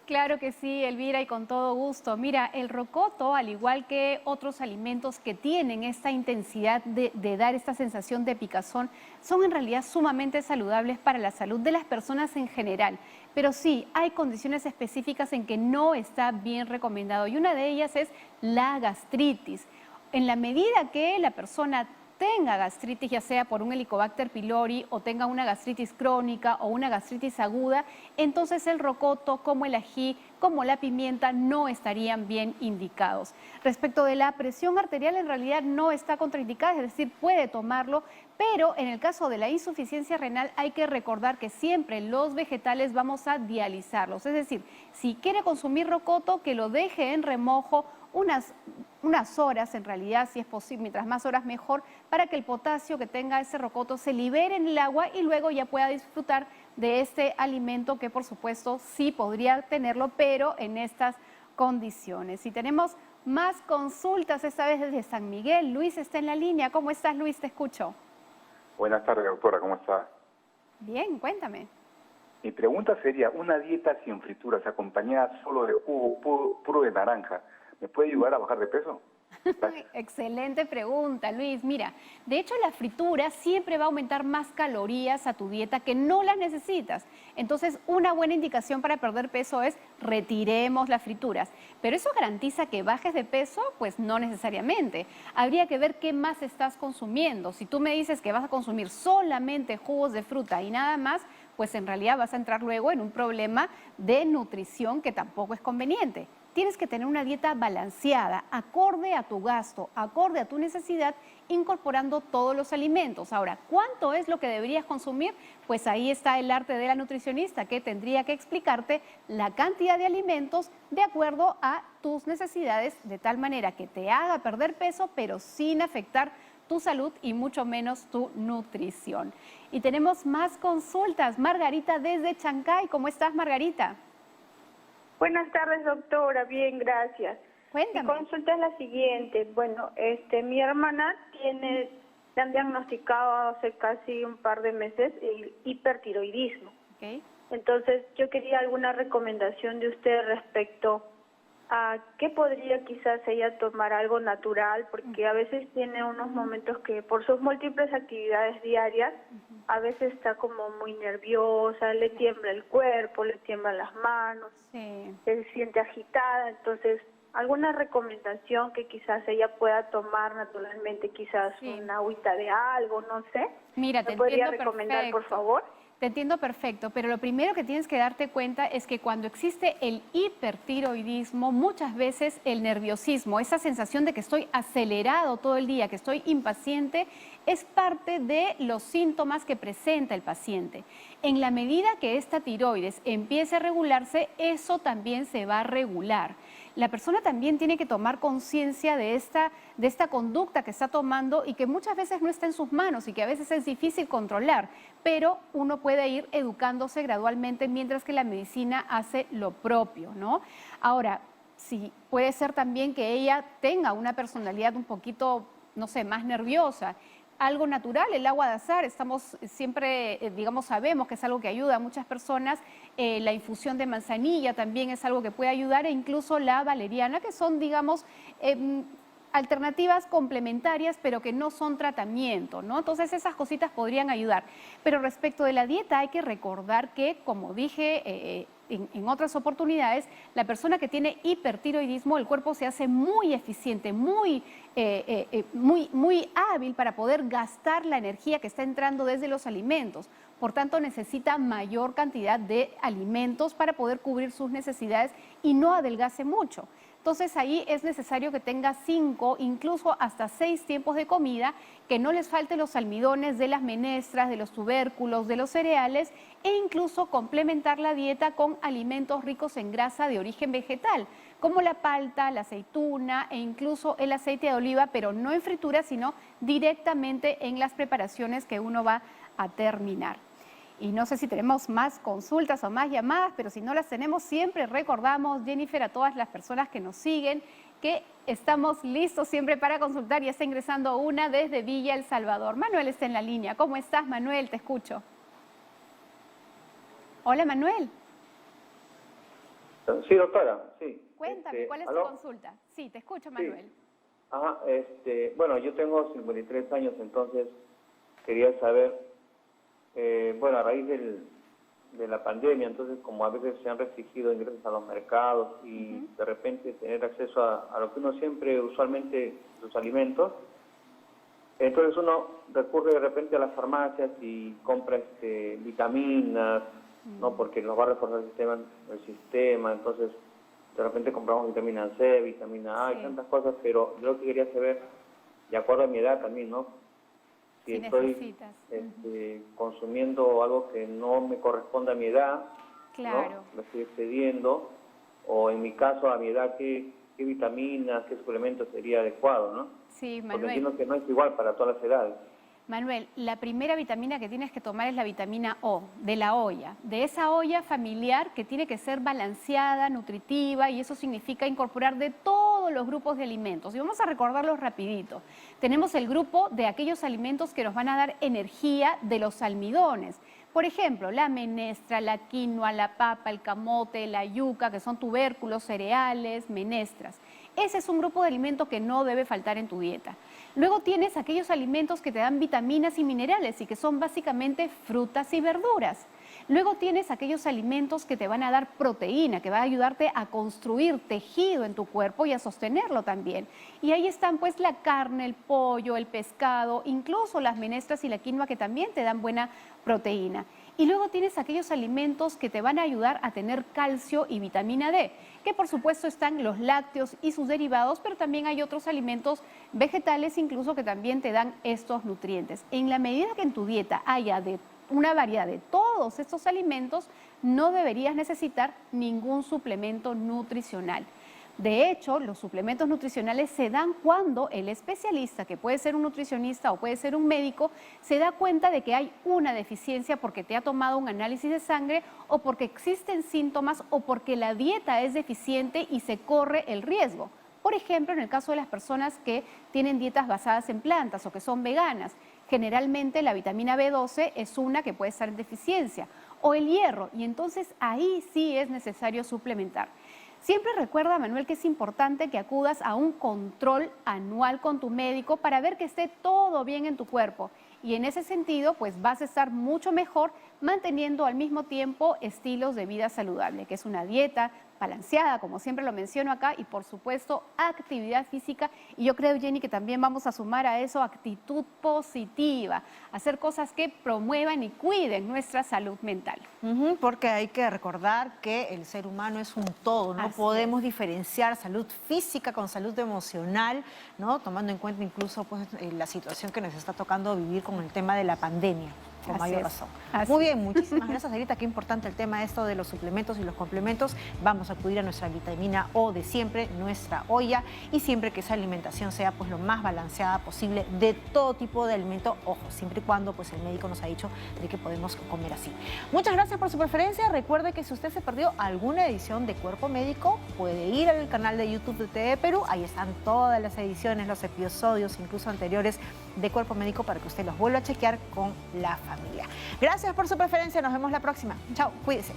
Speaker 10: Claro que sí, Elvira, y con todo gusto. Mira, el rocoto, al igual que otros alimentos que tienen esta intensidad de dar esta sensación de picazón, son en realidad sumamente saludables para la salud de las personas en general. Pero sí, hay condiciones específicas en que no está bien recomendado y una de ellas es la gastritis. En la medida que la persona tenga gastritis, ya sea por un Helicobacter pylori o tenga una gastritis crónica o una gastritis aguda, entonces el rocoto, como el ají, como la pimienta, no estarían bien indicados. Respecto de la presión arterial, en realidad no está contraindicada, es decir, puede tomarlo, pero en el caso de la insuficiencia renal hay que recordar que siempre los vegetales vamos a dializarlos, es decir, si quiere consumir rocoto, que lo deje en remojo unas horas, en realidad, si es posible, mientras más horas mejor, para que el potasio que tenga ese rocoto se libere en el agua y luego ya pueda disfrutar de este alimento que, por supuesto, sí podría tenerlo, pero en estas condiciones. Y tenemos más consultas, esta vez desde San Miguel. Luis está en la línea. ¿Cómo estás, Luis? Te escucho.
Speaker 15: Buenas tardes, doctora. ¿Cómo está?
Speaker 10: Bien, cuéntame.
Speaker 15: Mi pregunta sería, una dieta sin frituras acompañada solo de jugo puro de naranja, ¿me puede ayudar a bajar de peso?
Speaker 10: Excelente pregunta, Luis. Mira, de hecho la fritura siempre va a aumentar más calorías a tu dieta que no las necesitas. Entonces, una buena indicación para perder peso es retiremos las frituras. Pero ¿eso garantiza que bajes de peso? Pues no necesariamente. Habría que ver qué más estás consumiendo. Si tú me dices que vas a consumir solamente jugos de fruta y nada más, pues en realidad vas a entrar luego en un problema de nutrición que tampoco es conveniente. Tienes que tener una dieta balanceada, acorde a tu gasto, acorde a tu necesidad, incorporando todos los alimentos. Ahora, ¿cuánto es lo que deberías consumir? Pues ahí está el arte de la nutricionista, que tendría que explicarte la cantidad de alimentos de acuerdo a tus necesidades, de tal manera que te haga perder peso, pero sin afectar tu salud y mucho menos tu nutrición. Y tenemos más consultas. Margarita desde Chancay. ¿Cómo estás, Margarita?
Speaker 16: Buenas tardes, doctora. Bien, gracias.
Speaker 10: Cuéntame.
Speaker 16: Mi consulta es la siguiente. Bueno, mi hermana le han diagnosticado hace casi un par de meses el hipertiroidismo. Entonces, yo quería alguna recomendación de usted respecto a qué podría quizás ella tomar algo natural, porque a veces tiene unos momentos que por sus múltiples actividades diarias, a veces está como muy nerviosa, le tiembla el cuerpo, le tiemblan las manos, se siente agitada. Entonces, alguna recomendación que quizás ella pueda tomar naturalmente, quizás una agüita de algo, no sé.
Speaker 10: Mira,
Speaker 16: ¿Me podría recomendar, por favor?
Speaker 10: Te entiendo perfecto, pero lo primero que tienes que darte cuenta es que cuando existe el hipertiroidismo, muchas veces el nerviosismo, esa sensación de que estoy acelerado todo el día, que estoy impaciente, es parte de los síntomas que presenta el paciente. En la medida que esta tiroides empiece a regularse, eso también se va a regular. La persona también tiene que tomar conciencia de esta conducta que está tomando y que muchas veces no está en sus manos y que a veces es difícil controlar, pero uno puede ir educándose gradualmente mientras que la medicina hace lo propio, ¿no? Ahora, sí, puede ser también que ella tenga una personalidad un poquito, no sé, más nerviosa. Algo natural, el agua de azahar, estamos siempre, digamos, sabemos que es algo que ayuda a muchas personas. La infusión de manzanilla también es algo que puede ayudar, e incluso la valeriana, que son, digamos, alternativas complementarias, pero que no son tratamiento, ¿no? Entonces esas cositas podrían ayudar. Pero respecto de la dieta hay que recordar que, como dije en otras oportunidades, la persona que tiene hipertiroidismo, el cuerpo se hace muy eficiente, muy hábil para poder gastar la energía que está entrando desde los alimentos. Por tanto, necesita mayor cantidad de alimentos para poder cubrir sus necesidades y no adelgace mucho. Entonces ahí es necesario que tenga 5, incluso hasta 6 tiempos de comida, que no les falte los almidones de las menestras, de los tubérculos, de los cereales, e incluso complementar la dieta con alimentos ricos en grasa de origen vegetal, como la palta, la aceituna e incluso el aceite de oliva, pero no en fritura, sino directamente en las preparaciones que uno va a terminar. Y no sé si tenemos más consultas o más llamadas, pero si no las tenemos, siempre recordamos, Jennifer, a todas las personas que nos siguen, que estamos listos siempre para consultar. Y está ingresando una desde Villa El Salvador. Manuel está en la línea. ¿Cómo estás, Manuel? Te escucho. Hola, Manuel.
Speaker 17: Sí, doctora, sí.
Speaker 10: Cuéntame, ¿cuál es tu consulta? Sí, te escucho, Manuel.
Speaker 17: Sí. Ajá, bueno, yo tengo 53 años, entonces quería saber... bueno, a raíz de la pandemia, entonces como a veces se han restringido ingresos a los mercados y de repente tener acceso a lo que uno siempre, usualmente, sus alimentos, entonces uno recurre de repente a las farmacias y compra vitaminas, ¿no? Porque nos va a reforzar el sistema, entonces de repente compramos vitamina C, vitamina A y tantas cosas, pero yo lo que quería saber, de acuerdo a mi edad también, ¿no? Si estoy consumiendo algo que no me corresponde a mi edad,
Speaker 10: claro,
Speaker 17: ¿no? Me estoy excediendo, o en mi caso a mi edad, ¿qué vitaminas, qué suplementos sería adecuado, ¿no?
Speaker 10: Sí, Manuel.
Speaker 17: Porque entiendo que no es igual para todas las edades.
Speaker 10: Manuel, la primera vitamina que tienes que tomar es la vitamina O, de la olla, de esa olla familiar que tiene que ser balanceada, nutritiva, y eso significa incorporar de todos los grupos de alimentos. Y vamos a recordarlos rapidito. Tenemos el grupo de aquellos alimentos que nos van a dar energía de los almidones. Por ejemplo, la menestra, la quinoa, la papa, el camote, la yuca, que son tubérculos, cereales, menestras. Ese es un grupo de alimentos que no debe faltar en tu dieta. Luego tienes aquellos alimentos que te dan vitaminas y minerales y que son básicamente frutas y verduras. Luego tienes aquellos alimentos que te van a dar proteína, que va a ayudarte a construir tejido en tu cuerpo y a sostenerlo también. Y ahí están pues la carne, el pollo, el pescado, incluso las menestras y la quinoa que también te dan buena proteína. Y luego tienes aquellos alimentos que te van a ayudar a tener calcio y vitamina D, que por supuesto están los lácteos y sus derivados, pero también hay otros alimentos vegetales incluso que también te dan estos nutrientes. En la medida que en tu dieta haya una variedad de todos estos alimentos, no deberías necesitar ningún suplemento nutricional. De hecho, los suplementos nutricionales se dan cuando el especialista, que puede ser un nutricionista o puede ser un médico, se da cuenta de que hay una deficiencia porque te ha tomado un análisis de sangre o porque existen síntomas o porque la dieta es deficiente y se corre el riesgo. Por ejemplo, en el caso de las personas que tienen dietas basadas en plantas o que son veganas, generalmente la vitamina B12 es una que puede estar en deficiencia. o el hierro, y entonces ahí sí es necesario suplementar. Siempre recuerda, Manuel, que es importante que acudas a un control anual con tu médico para ver que esté todo bien en tu cuerpo. Y en ese sentido, pues vas a estar mucho mejor manteniendo al mismo tiempo estilos de vida saludable, que es una dieta balanceada, como siempre lo menciono acá, y por supuesto actividad física. Y yo creo, Jenny, que también vamos a sumar a eso actitud positiva, hacer cosas que promuevan y cuiden nuestra salud mental.
Speaker 1: Porque hay que recordar que el ser humano es un todo, no podemos diferenciar salud física con salud emocional, ¿no? Tomando en cuenta incluso pues, la situación que nos está tocando vivir con el tema de la pandemia. Con mayor razón. Muy bien, muchísimas gracias, Sarita. Qué importante el tema esto de los suplementos y los complementos. Vamos a acudir a nuestra vitamina O de siempre, nuestra olla, y siempre que esa alimentación sea pues lo más balanceada posible de todo tipo de alimento. Ojo, siempre y cuando pues el médico nos ha dicho de que podemos comer así. Muchas gracias por su preferencia. Recuerde que si usted se perdió alguna edición de Cuerpo Médico, puede ir al canal de YouTube de TV Perú. Ahí están todas las ediciones, los episodios, incluso anteriores de Cuerpo Médico, para que usted los vuelva a chequear con la familia. Gracias por su preferencia, nos vemos la próxima. Chao, cuídese.